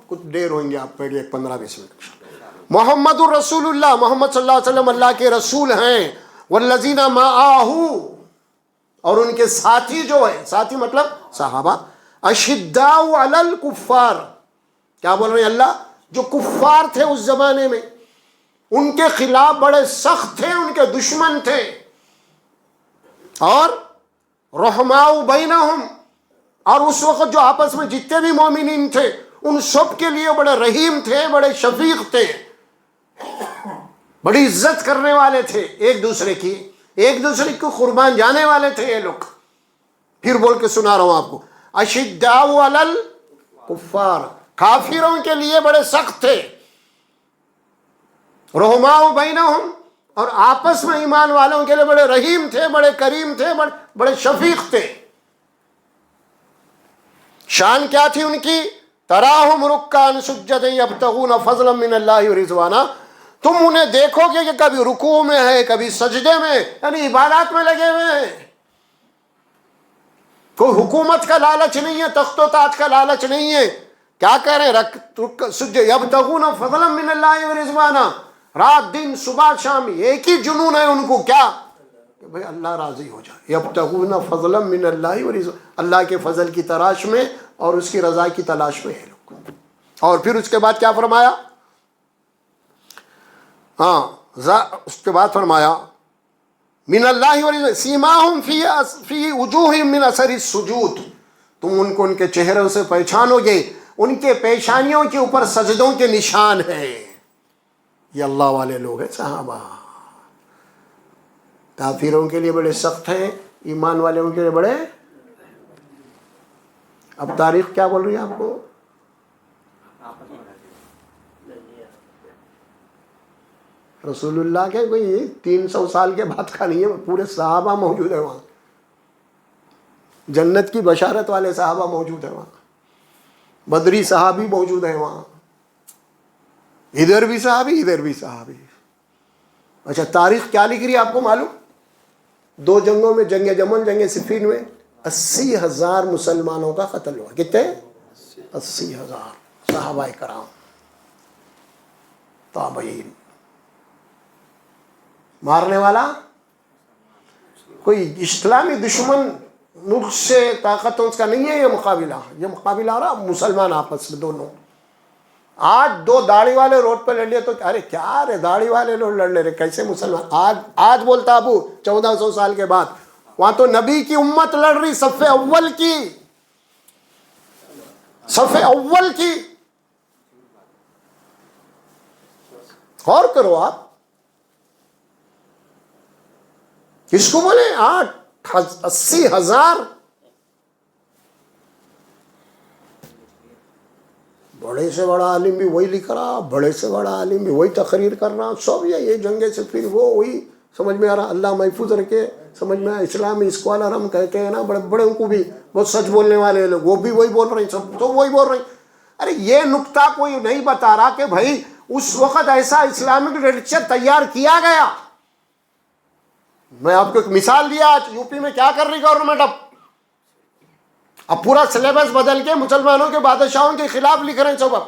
کچھ دیر ہوئیں گے آپ پہلے 15-20 منٹ. محمد الرسول اللہ, محمد صلی اللہ علیہ وسلم اللہ کے رسول ہیں. والذین معہ، اور ان کے ساتھی جو ہے، ساتھی مطلب صحابہ، اشداء علی الکفار، کیا بول رہے ہیں اللہ؟ جو کفار تھے اس زمانے میں، ان کے خلاف بڑے سخت تھے، ان کے دشمن تھے، اور رحماء بینہم، اور اس وقت جو آپس میں جتنے بھی مومنین تھے ان سب کے لیے بڑے رحیم تھے، بڑے شفیق تھے، بڑی عزت کرنے والے تھے ایک دوسرے کی، ایک دوسرے کو قربان جانے والے تھے یہ لوگ۔ پھر بول کے سنا رہا ہوں آپ کو، اشداء علی الکفار، کافروں کے لیے بڑے سخت تھے، رحماء بینہم، اور آپس میں ایمان والوں کے لیے بڑے رحیم تھے، بڑے کریم تھے، بڑے شفیق تھے۔ شان کیا تھی ان کی؟ تراہم رکعا سجدا یبتغون فضلا من اللہ ورضوانا، تم انہیں دیکھو گے کہ کبھی رکوع میں ہے، کبھی سجدے میں، یعنی عبادات میں لگے ہوئے ہیں۔ کوئی حکومت کا لالچ نہیں ہے، تخت و تاج کا لالچ نہیں ہے۔ کیا کہہ رہے ہیں؟ یبتغون فضلا من اللہ ورضوانا، رات دن صبح شام ایک ہی جنون ہے ان کو، کیا کہ بھئی اللہ راضی ہو جائے۔ یبتغون فضلا من اللہ ورضوانا، اللہ کے فضل کی تلاش میں اور اس کی رضا کی تلاش میں ہے لوگ۔ اور پھر اس کے بعد کیا فرمایا؟ اس کے بعد فرمایا من اللہ ورضوانا سیماہم فی وجوہہم من اثر السجود، تم ان کو ان کے چہروں سے پہچانو گے، ان کے پیشانیوں کے اوپر سجدوں کے نشان ہیں۔ یہ اللہ والے لوگ ہیں صحابہ، کافروں کے لیے بڑے سخت ہیں، ایمان والوں کے لیے بڑے۔ اب تاریخ کیا بول رہی ہے آپ کو؟ رسول اللہ کے کوئی 300 سال کے بعد کا نہیں ہے، پورے صحابہ موجود ہے وہاں، جنت کی بشارت والے صحابہ موجود ہیں وہاں، بدری صحابی موجود ہیں وہاں، ادھر بھی صحابی ادھر بھی صحابی۔ اچھا تاریخ کیا لکھ رہی ہے آپ کو معلوم؟ 2 جنگوں میں، جنگ جمل، جنگ صفین میں 80,000 مسلمانوں کا قتل ہوا۔ کتنے؟ 80,000 صحابہ کرام، تابعین۔ مارنے والا کوئی اسلامی دشمن ملک سے طاقتوں کا نہیں ہے، یہ مقابلہ آ رہا مسلمان آپس میں دونوں۔ آج 2 داڑھی والے روڈ پہ لڑ لیے تو ارے کیا رے، داڑھی والے لوگ لڑ لے رہے، کیسے مسلمان؟ آج بولتا ابو 1400 سال کے بعد، وہاں تو نبی کی امت لڑ رہی، صف اول کی، صف اول کی۔ غور کرو آپ، کس کو بولے 80,000؟ بڑے سے بڑا عالم بھی وہی لکھ رہا، بڑے سے بڑا عالم بھی وہی تقریر کر رہا، سب یہ جنگے سے پھر وہی سمجھ میں آ رہا۔ اللہ محفوظ رکھے، سمجھ میں اسلامی اسکالر ہم کہتے ہیں نا، بڑے بڑے ان کو بھی بہت سچ بولنے والے لوگ، وہ بھی وہی بول رہے ہیں، سب تو وہی بول رہے ہیں۔ ارے یہ نکتہ کوئی نہیں بتا رہا کہ بھائی اس وقت ایسا اسلامک لٹریچر تیار کیا گیا۔ میں آپ کو ایک مثال دیا، آج یو پی میں کیا کر رہی گورنمنٹ، اب پورا سلیبس بدل کے مسلمانوں کے بادشاہوں کے خلاف لکھ رہے ہیں، سب اب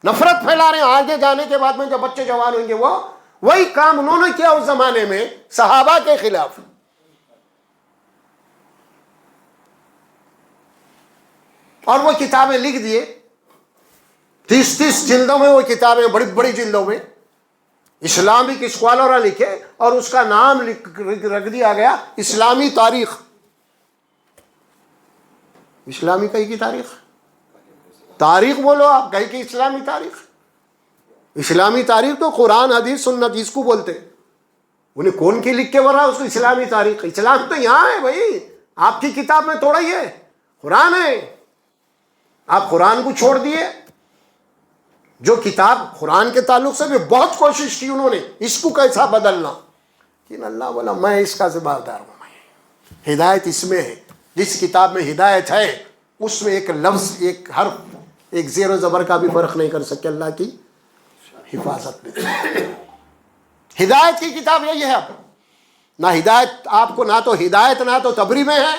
نفرت پھیلا رہے ہیں۔ آگے جانے کے بعد میں جب بچے جوان ہوئیں گے، وہ وہی کام انہوں نے کیا اس زمانے میں صحابہ کے خلاف۔ اور وہ کتابیں لکھ دیے، 30 جلدوں میں وہ کتابیں، بڑی بڑی جلدوں میں اسلامک اسکالر لکھے، اور اس کا نام رکھ دیا گیا اسلامی تاریخ۔ اسلامی کہیں کی تاریخ، تاریخ بولو آپ، کہیں کی اسلامی تاریخ؟ اسلامی تاریخ تو قرآن حدیث سنت اس کو بولتے، انہیں کون کی لکھ کے بول رہا ہے اس کو اسلامی تاریخ؟ اسلام تو یہاں ہے بھائی، آپ کی کتاب میں تھوڑا ہی ہے، قرآن ہے۔ آپ قرآن کو چھوڑ دیے، جو کتاب قرآن کے تعلق سے بھی بہت کوشش کی انہوں نے اس کو کیسا بدلنا، لیکن اللہ بولا میں اس کا ذمہ دار ہوں، میں ہدایت اس میں ہے، جس کتاب میں ہدایت ہے اس میں ایک لفظ، ایک حرف، ایک زیر و زبر کا بھی فرق نہیں کر سکے اللہ کی حفاظت میں۔ ہدایت کی کتاب یہی ہے۔ اب نہ ہدایت آپ کو، نہ تو ہدایت نہ تو تبری میں ہے،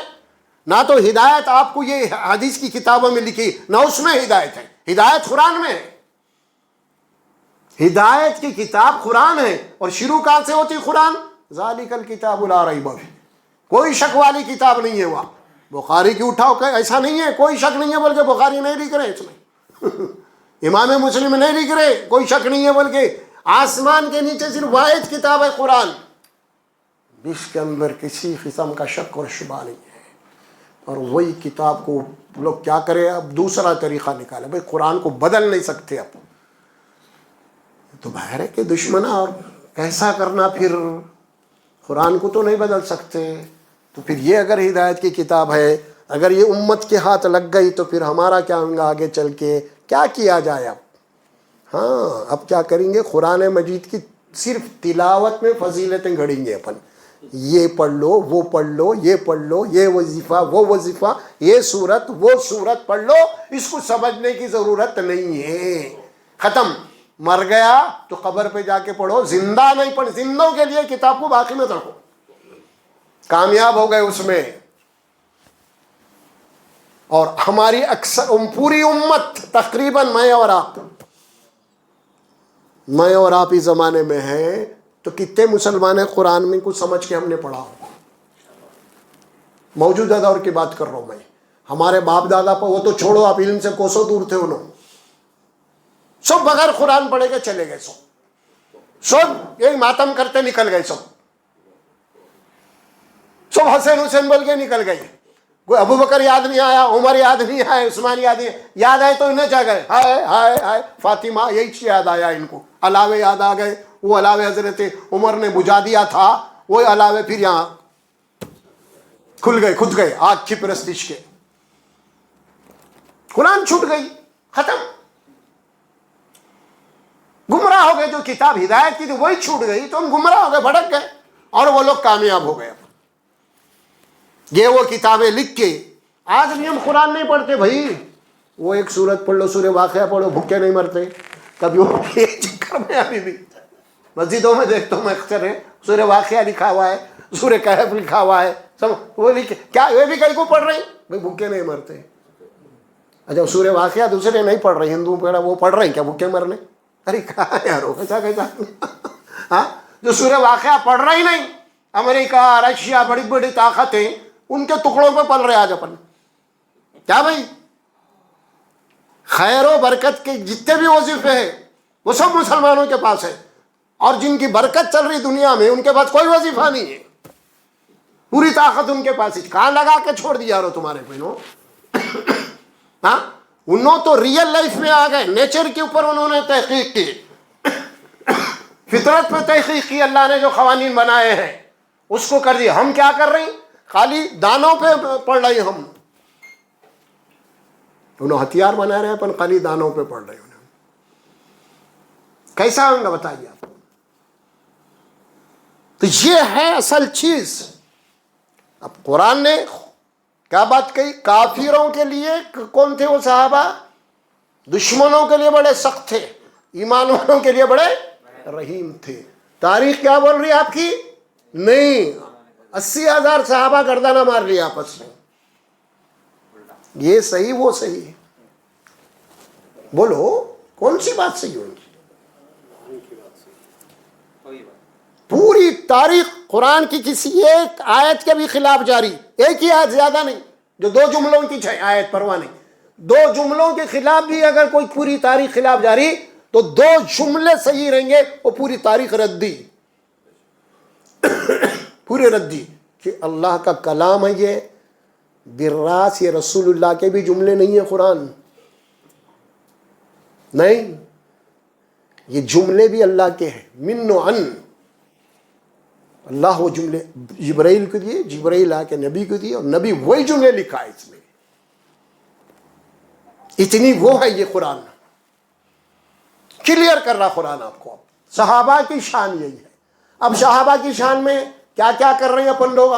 نہ تو ہدایت آپ کو یہ حدیث کی کتابوں میں لکھی، نہ اس میں ہدایت ہے۔ ہدایت قرآن میں ہے، ہدایت کی کتاب قرآن ہے۔ اور شروع کہاں سے ہوتی قرآن؟ ذالک الکتاب لا ریب فیہ، کوئی شک والی کتاب نہیں ہے وہاں. بخاری کی اٹھاؤ کہ ایسا نہیں ہے، کوئی شک نہیں ہے بلکہ بخاری نہیں لکھ رہے اس میں امام مسلم نہیں لکھ رہے، کوئی شک نہیں ہے بلکہ آسمان کے نیچے صرف واحد کتاب ہے قرآن، جس کے اندر کسی قسم کا شک اور شبہ نہیں ہے. اور وہی کتاب کو لوگ کیا کرے، اب دوسرا طریقہ نکالے، بھائی قرآن کو بدل نہیں سکتے اب تو باہر ہے کہ دشمن، اور کیسا کرنا پھر، قرآن کو تو نہیں بدل سکتے. تو پھر یہ اگر ہدایت کی کتاب ہے، اگر یہ امت کے ہاتھ لگ گئی تو پھر ہمارا کیا ہوگا آگے چل کے، کیا کیا جائے اب. ہاں اب کیا کریں گے، قرآن مجید کی صرف تلاوت میں فضیلتیں گھڑیں گے اپن، یہ پڑھ لو وہ پڑھ لو یہ پڑھ لو، یہ وظیفہ وہ وظیفہ، یہ سورت وہ سورت پڑھ لو، اس کو سمجھنے کی ضرورت نہیں ہے. ختم. مر گیا تو قبر پہ جا کے پڑھو، زندہ نہیں پڑھ، زندوں کے لیے کتاب کو باقی میں رکھو، کامیاب ہو گئے اس میں. اور ہماری اکثر پوری امت تقریباً میں اور آپ اس زمانے میں ہیں تو کتنے مسلمان ہیں قرآن میں کچھ سمجھ کے ہم نے پڑھا ہو. موجودہ دور کی بات کر رہا ہوں میں، ہمارے باپ دادا پر وہ تو چھوڑو، آپ علم سے کوسوں دور تھے، انہوں سب بغیر قرآن پڑھے کے چلے گئے، سب یہی ماتم کرتے نکل گئے، سب حسین بول کے نکل گئے. کوئی ابو بکر یاد نہیں آیا، عمر یاد نہیں آیا، عثمان یاد نہیں، یاد آئے تو انہیں کیا گئے، ہائے ہائے ہائے فاطمہ، یہی چیز یاد آیا ان کو. علاوے یاد آ گئے، وہ علاوے حضرت عمر نے بجھا دیا تھا، وہ علاوے پھر یہاں کھل گئے، خود گئے آگ کی پرستش کے. قرآن چھوٹ گئی، ختم. گمراہ ہو گئے، جو کتاب ہدایت کی تھی وہی چھوٹ گئی تو ہم گمراہ ہو گئے، بھٹک گئے، اور وہ لوگ کامیاب ہو گئے. یہ وہ کتابیں لکھ کے آج بھی ہم قرآن نہیں پڑھتے بھائی. وہ ایک سورت پڑھ لو، سورہ واقعہ پڑھو، بھوکے نہیں مرتے. کبھی وہ چکر میں ابھی بھی مسجدوں میں دیکھتا ہوں میں اکثر ہے، سورہ واقعہ لکھا ہوا ہے، سورہ کہف لکھا ہوا ہے، سب وہ لکھے کیا یہ بھی کہیں کو پڑھ رہے ہیں بھائی، بھوکے نہیں مرتے. اچھا سورہ واقعہ دوسرے نہیں پڑھ رہے، ہندو پیڑا وہ پڑھ رہے ہیں کیا بھوکے مرنے؟ ارے کہاں یار کیسا ہاں، جو سورہ واقعہ پڑھ رہا ہی نہیں، امریکہ رشیا بڑی بڑی طاقتیں ان کے ٹکڑوں پہ پل رہے آج اپن. کیا بھائی، خیر و برکت کے جتنے بھی وظیفے ہیں وہ سب مسلمانوں کے پاس ہے، اور جن کی برکت چل رہی دنیا میں ان کے پاس کوئی وظیفہ نہیں ہے، پوری طاقت ان کے پاس ہی. کہاں لگا کے چھوڑ دیا رو تمہارے بہنوں. ہاں انہوں تو ریئل لائف میں آ گئے، نیچر کے اوپر انہوں نے تحقیق کی، فطرت پہ تحقیق کی، اللہ نے جو قوانین بنائے ہیں اس کو کر دیا. ہم کیا کر رہے ہیں، خالی دانوں پہ پڑھ رہے ہیں. ہم انہوں ہتھیار بنا رہے ہیں، اپن خالی دانوں پہ پڑھ رہے ہیں. کیسا ہوگا بتائیے آپ. تو یہ ہے اصل چیز. اب قرآن نے کیا بات کہی، کافروں کے لیے کون تھے وہ صحابہ، دشمنوں کے لیے بڑے سخت تھے، ایمان والوں کے لیے بڑے رحیم تھے. تاریخ کیا بول رہی ہے آپ کی؟ نہیں، 80,000 صحابہ گردانہ مار لیا آپس میں. یہ صحیح وہ صحیح، بولو کون سی بات صحیح ہوگی؟ پوری تاریخ قرآن کی کسی ایک آیت کے بھی خلاف جاری، ایک ہی آیت، زیادہ نہیں، جو 2 جملوں کی آیت پرواہ نہیں، 2 جملوں کے خلاف بھی اگر کوئی پوری تاریخ خلاف جاری تو 2 جملے صحیح رہیں گے، وہ پوری تاریخ ردی، پورے ردی. کہ اللہ کا کلام ہے یہ براس، یہ رسول اللہ کے بھی جملے نہیں ہیں قرآن، نہیں، یہ جملے بھی اللہ کے ہیں، من و عن. اللہ وہ جملے جبرائیل کو دیے، جبرائیل آ کے نبی کو دیے، اور نبی وہی جملے لکھا ہے اس میں. اتنی وہ ہے یہ قرآن، کلیئر کر رہا قرآن آپ کو. صحابہ کی شان یہی ہے. اب صحابہ کی شان میں کیا کیا کر رہے ہیں اپن لوگ؟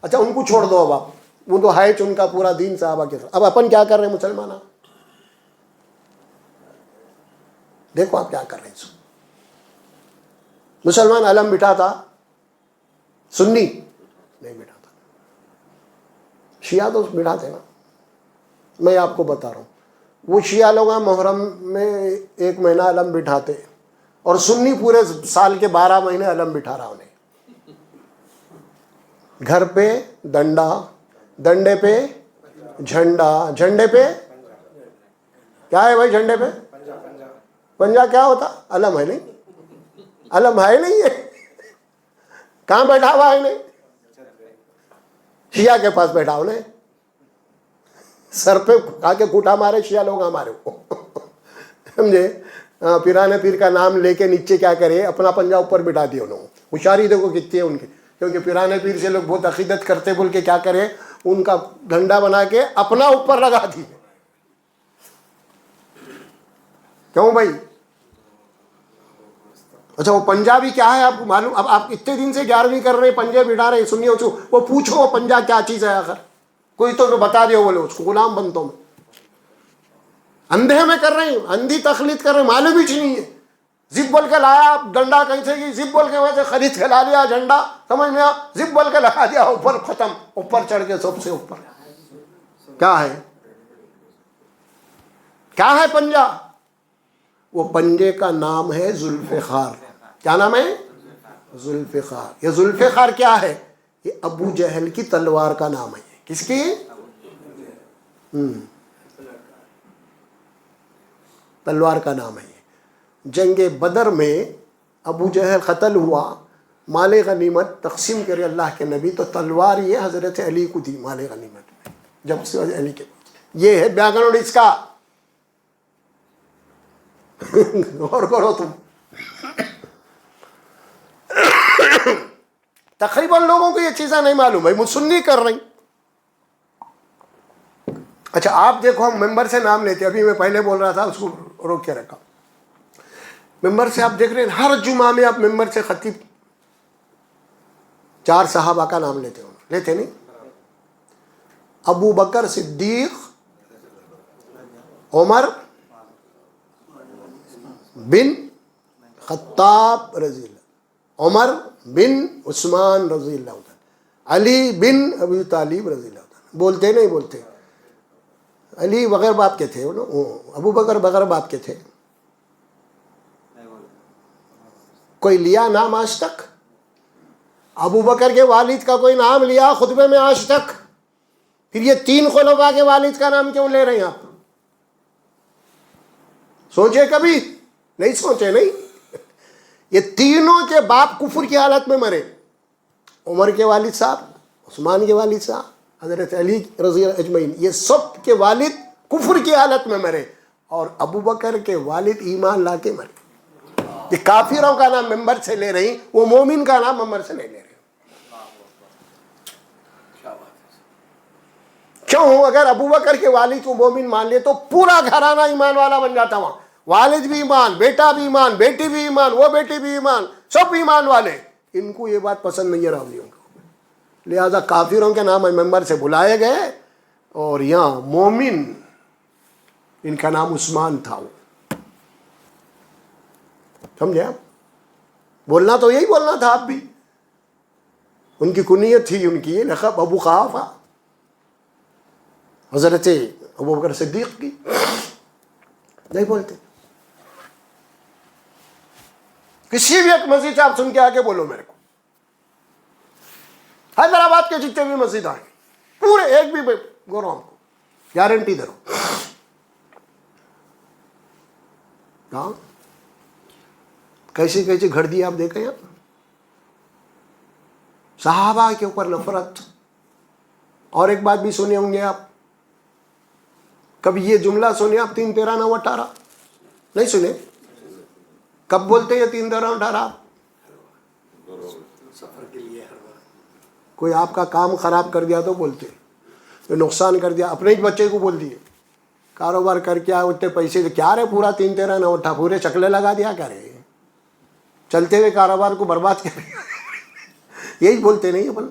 اچھا ان کو چھوڑ دو، اب آپ وہ تو ہے ان کا پورا دین صحابہ کے ساتھ. اب اپن کیا کر رہے ہیں مسلمان؟ دیکھو آپ کیا کر رہے ہیں. مسلمان علم بٹھاتا، سنی نہیں بٹھاتا، شیعہ تو بٹھاتے نا. میں آپ کو بتا رہا ہوں، وہ شیعہ لوگ محرم میں 1 مہینہ علم بٹھاتے، اور سنی پورے سال کے 12 مہینے علم بٹھا رہا انہیں. گھر پہ ڈنڈا، ڈنڈے پہ جھنڈا، جھنڈے پہ کیا ہے بھائی؟ جھنڈے پہ پنجا کیا ہوتا؟ علم ہے نہیں؟ علم ہے نہیں یہ؟ کہاں بیٹھا ہوا ہے نہیں؟ شیعہ کے پاس بیٹھا ہو نہیں؟ سر پہ آ کے کوٹا مارے شیعہ لوگ ہمارے کو، سمجھے؟ پیرانے پیر کا نام لے کے نیچے کیا کرے، اپنا پنجا اوپر بٹھا دیا انہوں. ہوشیاری دیکھو کتنی ہے ان کی، کیونکہ پیرانے پیر سے لوگ بہت عقیدت کرتے بول کے کیا کرے، ان کا ڈنڈا بنا کے اپنا اوپر لگا دی. کیوں بھائی؟ اچھا وہ پنجابی کیا ہے آپ کو معلوم؟ اب آپ اتنے دن سے 11ویں کر رہے ہیں، پنجے بٹھا رہے ہیں، سنیے وہ پوچھو وہ پنجا کیا چیز ہے آخر، کوئی تو بتا دے، بولے اس کو غلام بنتا ہوں. اندھے میں کر رہے ہیں، اندھی تخلیق کر رہے ہیں، معلوم ہی نہیں ہے. زپ بول کے لایا ڈنڈا کہیں سے، زپ بول کے وہاں سے خرید کے لا لیا جھنڈا، سمجھ میں آ، زپ بول کے لگا دیا اوپر، ختم. اوپر چڑھ کے سب سے اوپر کیا ہے؟ کیا ہے پنجا؟ وہ پنجے کا نام ہے ذوالفقار. کیا نام ہے؟ ذوالفقار. یہ ذوالفقار کیا ہے؟ یہ ابو جہل کی تلوار کا نام ہے. کس کی؟ تلوار کا نام ہے. جنگ بدر میں ابو جہل قتل ہوا، مال غنیمت تقسیم کرے اللہ کے نبی، تو تلوار یہ حضرت علی کو دی مال غنیمت میں. جب سے علی کے یہ ہے بیک گراؤنڈ اس کا. غور کرو تم. تقریباً لوگوں کو یہ چیزیں نہیں معلوم ہے، سنی کر رہی. اچھا آپ دیکھو، ہم ممبر سے نام لیتے، ابھی میں پہلے بول رہا تھا اس کو روک کے رکھا. ممبر سے آپ دیکھ رہے ہیں ہر جمعہ میں آپ ممبر سے خطیب 4 صحابہ کا نام لیتے ہو، لیتے نہیں؟ ابو بکر صدیق، عمر بن خطاب رضی اللہ، عمر بن عثمان رضی اللہ عنہ، علی بن ابی طالب رضی اللہ عنہ. بولتے نہیں بولتے؟ علی بغیر باپ کے تھے، ابو بکر بغیر باپ کے تھے. کوئی لیا نام آج تک؟ ابو بکر کے والد کا کوئی نام لیا خطبے میں آج تک؟ پھر یہ 3 خلفاء کے والد کا نام کیوں لے رہے ہیں آپ؟ سوچے کبھی؟ نہیں سوچے نہیں. یہ تینوں کے باپ کفر کی حالت میں مرے. عمر کے والد صاحب، عثمان کے والد صاحب، حضرت علی رضی اللہ اجمعین، یہ سب کے والد کفر کی حالت میں مرے، اور ابو بکر کے والد ایمان لا کے مرے. یہ کافروں کا نام ممبر سے لے رہی، وہ مومن کا نام ممبر سے نہیں لے رہے. کیوں؟ اگر ابو بکر کے والد کو مومن مان لیے تو پورا گھرانہ ایمان والا بن جاتا. وہاں والد بھی ایمان، بیٹا بھی ایمان، بیٹی بھی ایمان، وہ بیٹی بھی ایمان، سب ایمان والے. ان کو یہ بات پسند نہیں ہے راویوں کو، لہذا کافروں کے نام ممبر سے بلائے گئے، اور یہاں مومن ان کا نام عثمان تھا. سمجھے آپ؟ بولنا تو یہی بولنا تھا آپ بھی. ان کی کنیت تھی، ان کی لقب ابو قحافہ، حضرت ابو بکر صدیق کی. نہیں بولتے. کسی بھی ایک مسجد سے آپ سن کے آگے بولو میرے کو، حیدرآباد کے جتنے بھی مسجد آئیں پورے ایک بھی گورو ہم کو گارنٹی دے رہا ہوں. کیسی کیسی گھڑ دی آپ دیکھیں. آپ صحابہ کے اوپر نفرت. اور ایک بات بھی سنے ہوں گے آپ، کبھی یہ جملہ سنے آپ 3 13 9 18؟ نہیں سنے؟ کب بولتے ہیں 3 13 18؟ کوئی آپ کا کام خراب کر دیا تو بولتے، کوئی نقصان کر دیا، اپنے ہی بچے کو بول دیے، کاروبار کر کے اتنے پیسے کیا رہے، پورا 3 13 9 18 پورے چکلے لگا دیا، کیا رہے چلتے ہوئے کاروبار کو برباد کر یہی بولتے نہیں اپن.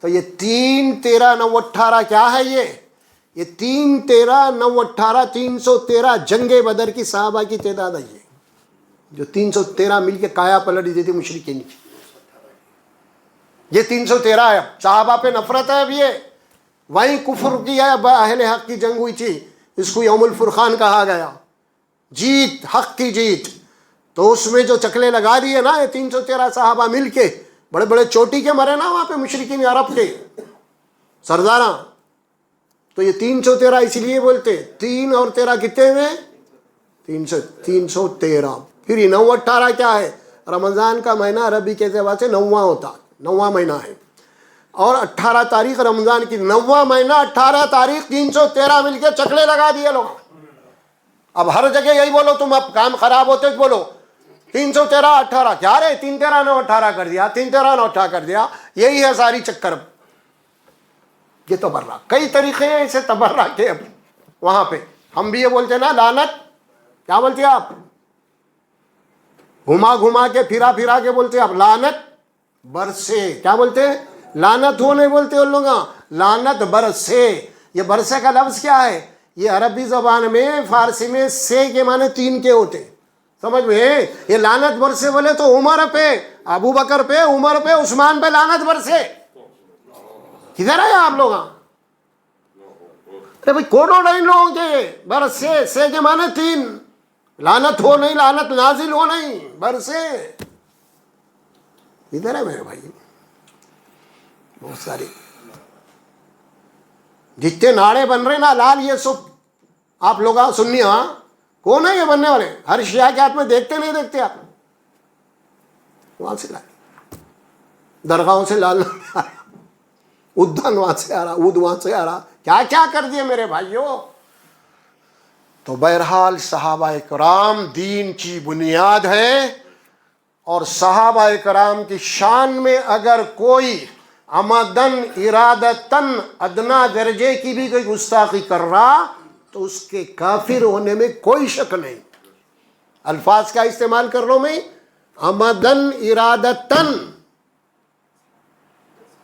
تو یہ 3 13 9 18 کیا ہے؟ یہ 3 13 9 18 313 جنگ بدر کی صحابہ کی تعداد ہے. یہ جو 313 مل کے کایا پلٹ دی تھی مشرکین کی، یہ 313 ہے. صحابہ پہ نفرت ہے. اب یہ وہیں کفر کیا ہے، اہل حق کی جنگ ہوئی تھی، اس کو یوم الفرقان کہا گیا، جیت حق کی جیت. تو اس میں جو چکلے لگا دیے نا یہ 313 صحابہ مل کے، بڑے بڑے چوٹی کے مرے نا وہاں پہ مشرکین عرب کے سرداراں. تو یہ 313 اس لیے بولتے, 3 اور 13 کتنے ہوئے؟ 313. پھر یہ 9 18 کیا ہے؟ رمضان کا مہینہ عربی کے اعتبار سے 9واں ہوتا, 9واں مہینہ ہے. اور 18 تاریخ رمضان کی, 9واں مہینہ 18 تاریخ 313 مل کے چکلے لگا دیے لوگ. اب ہر جگہ یہی بولو تم, اب کام خراب ہوتے بولو 313 18 کیا رہے, 3 13 9 18 کر دیا, 3 13 9 18 کر دیا. یہی ہے ساری چکر. یہ تبرہ, کئی طریقے ہیں اسے تبرہ کے. اب وہاں پہ ہم بھی یہ بولتے ہیں نا لعنت, کیا بولتے ہیں آپ؟ گھما گھما کے پھرا پھرا کے بولتے ہیں آپ لعنت برسے. کیا بولتے ہیں؟ لعنت ہو نہیں بولتے ان لوگ, لعنت برسے. یہ برسے کا لفظ کیا ہے؟ یہ عربی زبان میں, فارسی میں سے کے معنی 3 کے ہوتے, سمجھ میں؟ یہ لعنت برسے بولے تو عمر پہ, ابو بکر پہ, عمر پہ, عثمان پہ لعنت برسے. کدھر ہے آپ لوگ؟ ارے بھائی کونوں نہیں لوگوں کے برسے, سے کے معنی 3, لعنت ہو نہیں, لعنت نازل ہو نہیں, برسے. ادھر ہے میرے بھائی بہت ساری جتنے ناڑے بن رہے نا لال, یہ سب آپ لوگ سننی. ہاں کون ہے یہ بننے والے؟ ہر شیعہ کے ہاتھ میں دیکھتے نہیں دیکھتے آپ؟ وہاں سے لال درگاہوں سے لال ادھن وہاں سے آ رہا, اد وہاں سے آ رہا, کیا کیا کر دیے میرے بھائیوں. تو بہرحال صحابہ کرام دین کی بنیاد ہے, اور صحابہ کرام کی شان میں اگر کوئی عمدن ارادتن ادنا درجے کی بھی کوئی گستاخی کر رہا تو اس کے کافر ہونے میں کوئی شک نہیں. الفاظ کا استعمال کر لو میں, عمدن ارادتن.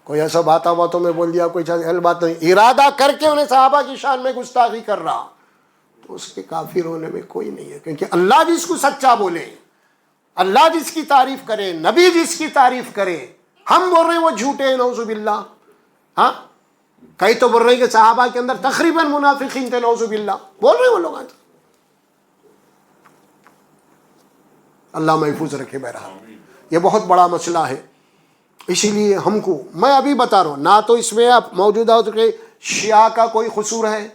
کوئی ایسا باتوں میں بول دیا, کوئی بات نہیں, ارادہ کر کے انہیں صحابہ کی شان میں گستاخی کر رہا تو اس کے کافر ہونے میں کوئی نہیں ہے. کیونکہ اللہ جس کو سچا بولے, اللہ جس کی تعریف کرے, نبی جس کی تعریف کرے, ہم بول رہے ہیں وہ جھوٹے ہیں نعوذ باللہ. ہاں کئی تو بول رہے ہیں کہ صحابہ کے اندر تقریباً منافقین تھے نعوذ باللہ, بول رہے ہیں وہ لوگ. اللہ محفوظ رکھے. بہرحال یہ بہت بڑا مسئلہ ہے, اسی لیے ہم کو, میں ابھی بتا رہا ہوں, نہ تو اس میں آپ موجودہ کہ شیعہ کا کوئی قصور ہے,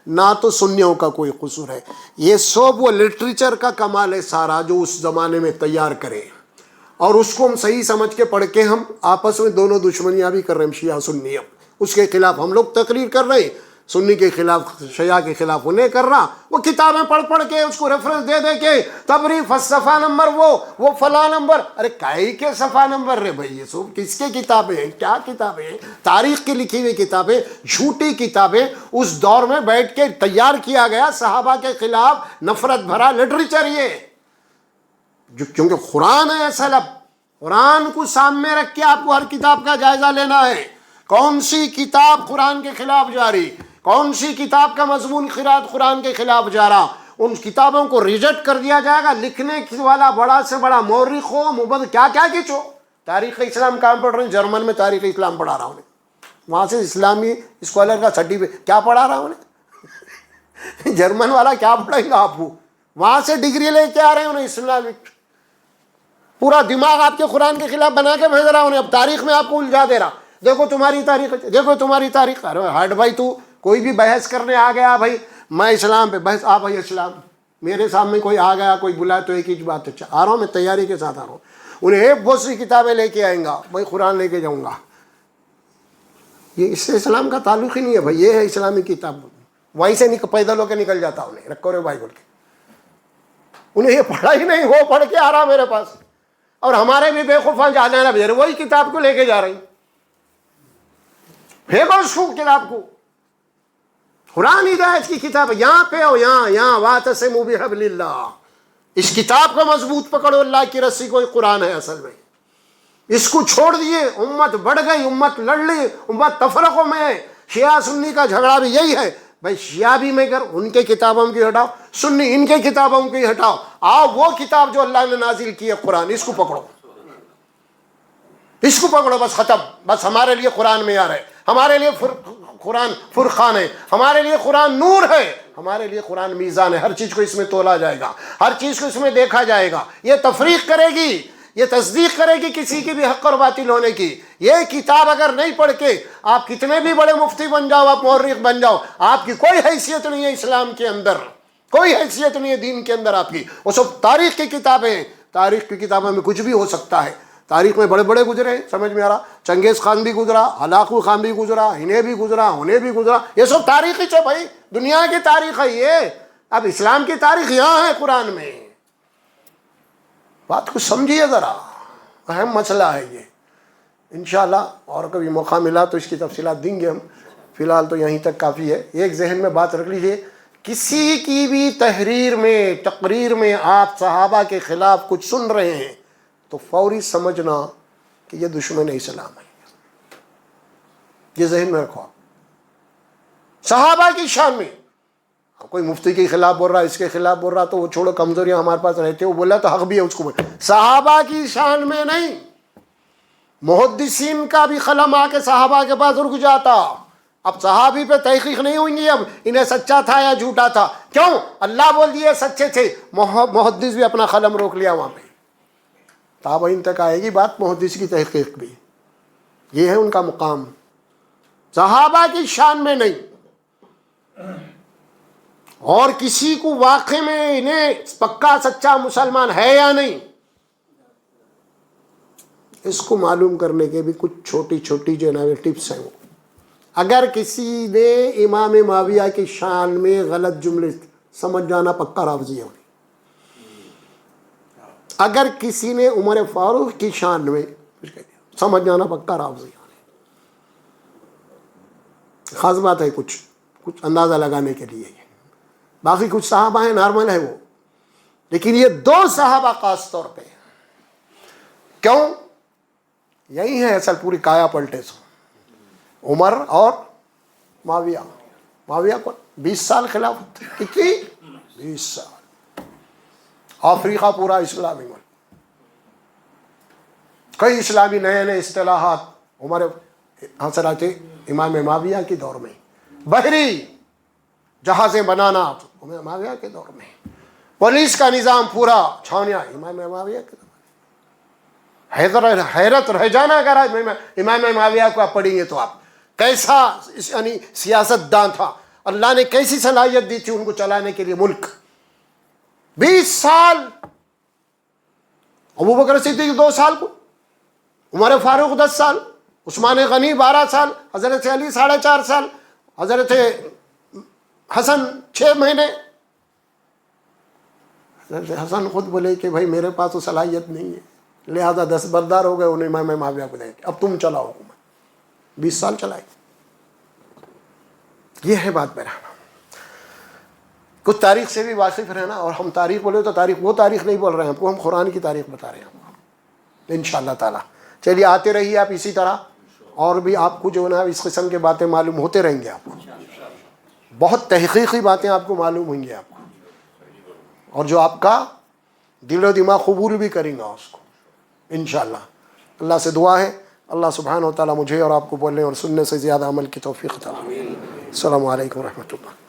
نہ تو سنیوں کا کوئی قصور ہے. یہ سب وہ لٹریچر کا کمال ہے سارا جو اس زمانے میں تیار کرے, اور اس کو ہم صحیح سمجھ کے پڑھ کے ہم آپس میں دونوں دشمنیاں بھی کر رہے ہیں. شیعہ سنی, اس کے خلاف ہم لوگ تقریر کر رہے ہیں, سنی کے خلاف شیعہ کے خلاف انہیں کر رہا. وہ کتابیں پڑھ پڑھ کے اس کو ریفرنس دے دے کے تبری صفحہ نمبر وہ فلاں نمبر. ارے کائی کے صفحہ نمبر رے بھائی, یہ سب کس کے کتابیں ہیں؟ کیا کتابیں ہیں؟ تاریخ کی لکھی ہوئی کتابیں, جھوٹی کتابیں. اس دور میں بیٹھ کے تیار کیا گیا صحابہ کے خلاف نفرت بھرا لٹریچر یہ, کیونکہ قرآن ہے اصل. اب قرآن کو سامنے رکھ کے آپ کو ہر کتاب کا جائزہ لینا ہے. کون سی کتاب قرآن کے خلاف جاری, کون سی کتاب کا مضمون قرآن کے خلاف جا رہا, ان کتابوں کو ریجیکٹ کر دیا جائے گا. لکھنے والا بڑا سے بڑا مورخ ہو, مبد کیا کچھ ہو. تاریخ اسلام کہاں پڑھ رہے ہیں؟ جرمن میں تاریخ اسلام پڑھا رہا ہوں, وہاں سے اسلامی اسکالر کا سرٹیفکیٹ کیا پڑھا رہا ہوں. جرمن والا کیا پڑھائیں گا آپ کو, وہاں سے ڈگری لے کے آ رہے ہیں انہیں اسلامک. پورا دماغ آپ کے قرآن کے خلاف بنا کے بھیج رہا ہوں. اب تاریخ میں آپ کو الجھا دے رہا, دیکھو تمہاری تاریخ, دیکھو تمہاری تاریخ. ارے ہٹ بھائی, تو کوئی بھی بحث کرنے آ گیا بھائی, میں اسلام پہ بحث, آ بھائی اسلام, میرے سامنے کوئی آ گیا, کوئی بلا تو ایک ہی بات, اچھا آ رہا ہوں میں تیاری کے ساتھ آ رہا ہوں. انہیں ایک بہت سی کتابیں لے کے آئیں گا, بھائی قرآن لے کے جاؤں گا. یہ اس سے اسلام کا تعلق ہی نہیں ہے بھائی, یہ ہے اسلامی کتاب. وہیں سے پیدل ہو کے نکل جاتا انہیں, رکھو رے بھائی بول کے. انہیں یہ پڑھا ہی نہیں, وہ پڑھ کے آ رہا میرے پاس. اور ہمارے بھی بیوقوفاں جا جانا بھیجے, وہی کتاب کو لے کے جا رہی. پھینکو اس کو کتاب کو. قرآن ہدایت کی کتاب یہاں پہ ہو, یہاں واعتصموا بحبل اللہ. اس کتاب کو مضبوط پکڑو, اللہ کی رسی کو قرآن ہے اصل میں. اس کو چھوڑ دیے, امت بڑھ گئی, امت لڑ لی, امت تفرقوں میں ہے. شیعہ سنی کا جھگڑا بھی یہی ہے بھائی, شیعہ بھی میں کر ان کے کتابوں کی ہٹاؤ, سنی ان کے کتابوں کی ہٹاؤ, آؤ وہ کتاب جو اللہ نے نازل کی ہے قرآن, اس کو پکڑو, اس کو پکڑو, بس ختم. بس ہمارے لیے قرآن معیار ہے, ہمارے لیے قرآن فرقان ہے, ہمارے لیے قرآن نور ہے, ہمارے لیے قرآن میزان ہے. ہر چیز کو اس میں تولا جائے گا, ہر چیز کو اس میں دیکھا جائے گا. یہ تفریق کرے گی یہ تصدیق کرے گی کسی کی بھی حق اور باطل ہونے کی. یہ کتاب اگر نہیں پڑھ کے آپ کتنے بھی بڑے مفتی بن جاؤ, آپ مورخ بن جاؤ, آپ کی کوئی حیثیت نہیں ہے اسلام کے اندر, کوئی حیثیت نہیں ہے دین کے اندر آپ کی. وہ سب تاریخ کی کتابیں ہیں, تاریخ کی کتابوں میں کچھ بھی ہو سکتا ہے. تاریخ میں بڑے بڑے گزرے, سمجھ میں آ رہا, چنگیز خان بھی گزرا, ہلاکو خان بھی گزرا, انہیں بھی گزرا, انہیں بھی گزرا, یہ سب تاریخ ہی ہے بھائی, دنیا کی تاریخ ہے یہ. اب اسلام کی تاریخ یہاں ہے قرآن میں. بات کو سمجھیے ذرا, اہم مسئلہ ہے یہ. انشاءاللہ اور کبھی موقع ملا تو اس کی تفصیلات دیں گے ہم, فی الحال تو یہیں تک کافی ہے. ایک ذہن میں بات رکھ لیجیے, کسی کی بھی تحریر میں, تقریر میں آپ صحابہ کے خلاف کچھ سن رہے ہیں تو فوری سمجھنا کہ یہ دشمن اسلام ہے. یہ ذہن میں رکھو. صحابہ کی شان میں کوئی مفتی کے خلاف بول رہا, اس کے خلاف بول رہا, تو وہ چھوڑو, کمزوریاں ہمارے پاس رہتے, وہ بولا تو حق بھی ہے اس کو بول. صحابہ کی شان میں نہیں. محدثین کا بھی قلم آ کے صحابہ کے پاس رک جاتا. اب صحابی پہ تحقیق نہیں ہوئی گی, اب انہیں سچا تھا یا جھوٹا تھا, کیوں؟ اللہ بول دیے سچے تھے, محدث بھی اپنا قلم روک لیا وہاں پہ. تابعین تک آئے گی بات محدث کی تحقیق بھی. یہ ہے ان کا مقام. صحابہ کی شان میں نہیں. اور کسی کو واقع میں انہیں پکا سچا مسلمان ہے یا نہیں, اس کو معلوم کرنے کے بھی کچھ چھوٹی چھوٹی جو ہے ٹپس ہیں. وہ اگر کسی نے امام معاویہ کی شان میں غلط جملے سمجھ جانا, پکا رافضی ہے. اگر کسی نے عمر فاروق کی شان میں سمجھ جانا, پکا رافضی ہے. خاص بات ہے, کچھ اندازہ لگانے کے لیے. باقی کچھ صحابہ ہیں نارمل ہے وہ, لیکن یہ دو صحابہ خاص طور پہ. کیوں؟ یہی ہے اصل پوری کایا پلٹے سو. عمر اور معاویہ. معاویہ کو 20 سال خلافت, کتنی؟ 20 سال. افریقہ پورا اسلامی ملک, کئی اسلامی نئے نئے اصطلاحات عمر حضرت امام معاویہ کے دور میں. بحری جہازیں بنانا امام معاویہ کے دور میں. پولیس کا نظام پورا چھاونیاں امام معاویہ کے دور میں. حیرت رہ جانا اگر امام معاویہ کو آپ پڑھیں گے تو آپ کیسا یعنی سیاست دان تھا, اللہ نے کیسی صلاحیت دی تھی ان کو چلانے کے لیے ملک. 20 سال. ابو بکر صدیق 2 سال کو, عمر فاروق 10 سال, عثمان غنی 12 سال, حضرت علی 4.5 سال, حضرت حسن 6 مہینے. حضرت حسن خود بولے کہ بھائی میرے پاس تو صلاحیت نہیں ہے, لہذا دستبردار ہو گئے, انہیں امام معاویہ کو دے کے اب تم چلاؤ حکومت. 20 سال چلائے. یہ ہے بات میرا. کچھ تاریخ سے بھی واقف رہنا, اور ہم تاریخ بولے تو تاریخ وہ تاریخ نہیں بول رہے ہیں آپ کو, ہم قرآن کی تاریخ بتا رہے ہیں آپ کو انشاءاللہ تعالی. چلیے آتے رہیے آپ اسی طرح, اور بھی آپ کو جو ہے نا اس قسم کے باتیں معلوم ہوتے رہیں گے. آپ کو بہت تحقیقی باتیں آپ کو معلوم ہوں گی آپ کو, اور جو آپ کا دل و دماغ قبول بھی کریں گا اس کو انشاءاللہ. اللہ سے دعا ہے اللہ سبحانہ و تعالیٰ مجھے اور آپ کو بولنے اور سننے سے زیادہ عمل کی توفیق عطا فرمائے. السلام علیکم ورحمۃ اللہ.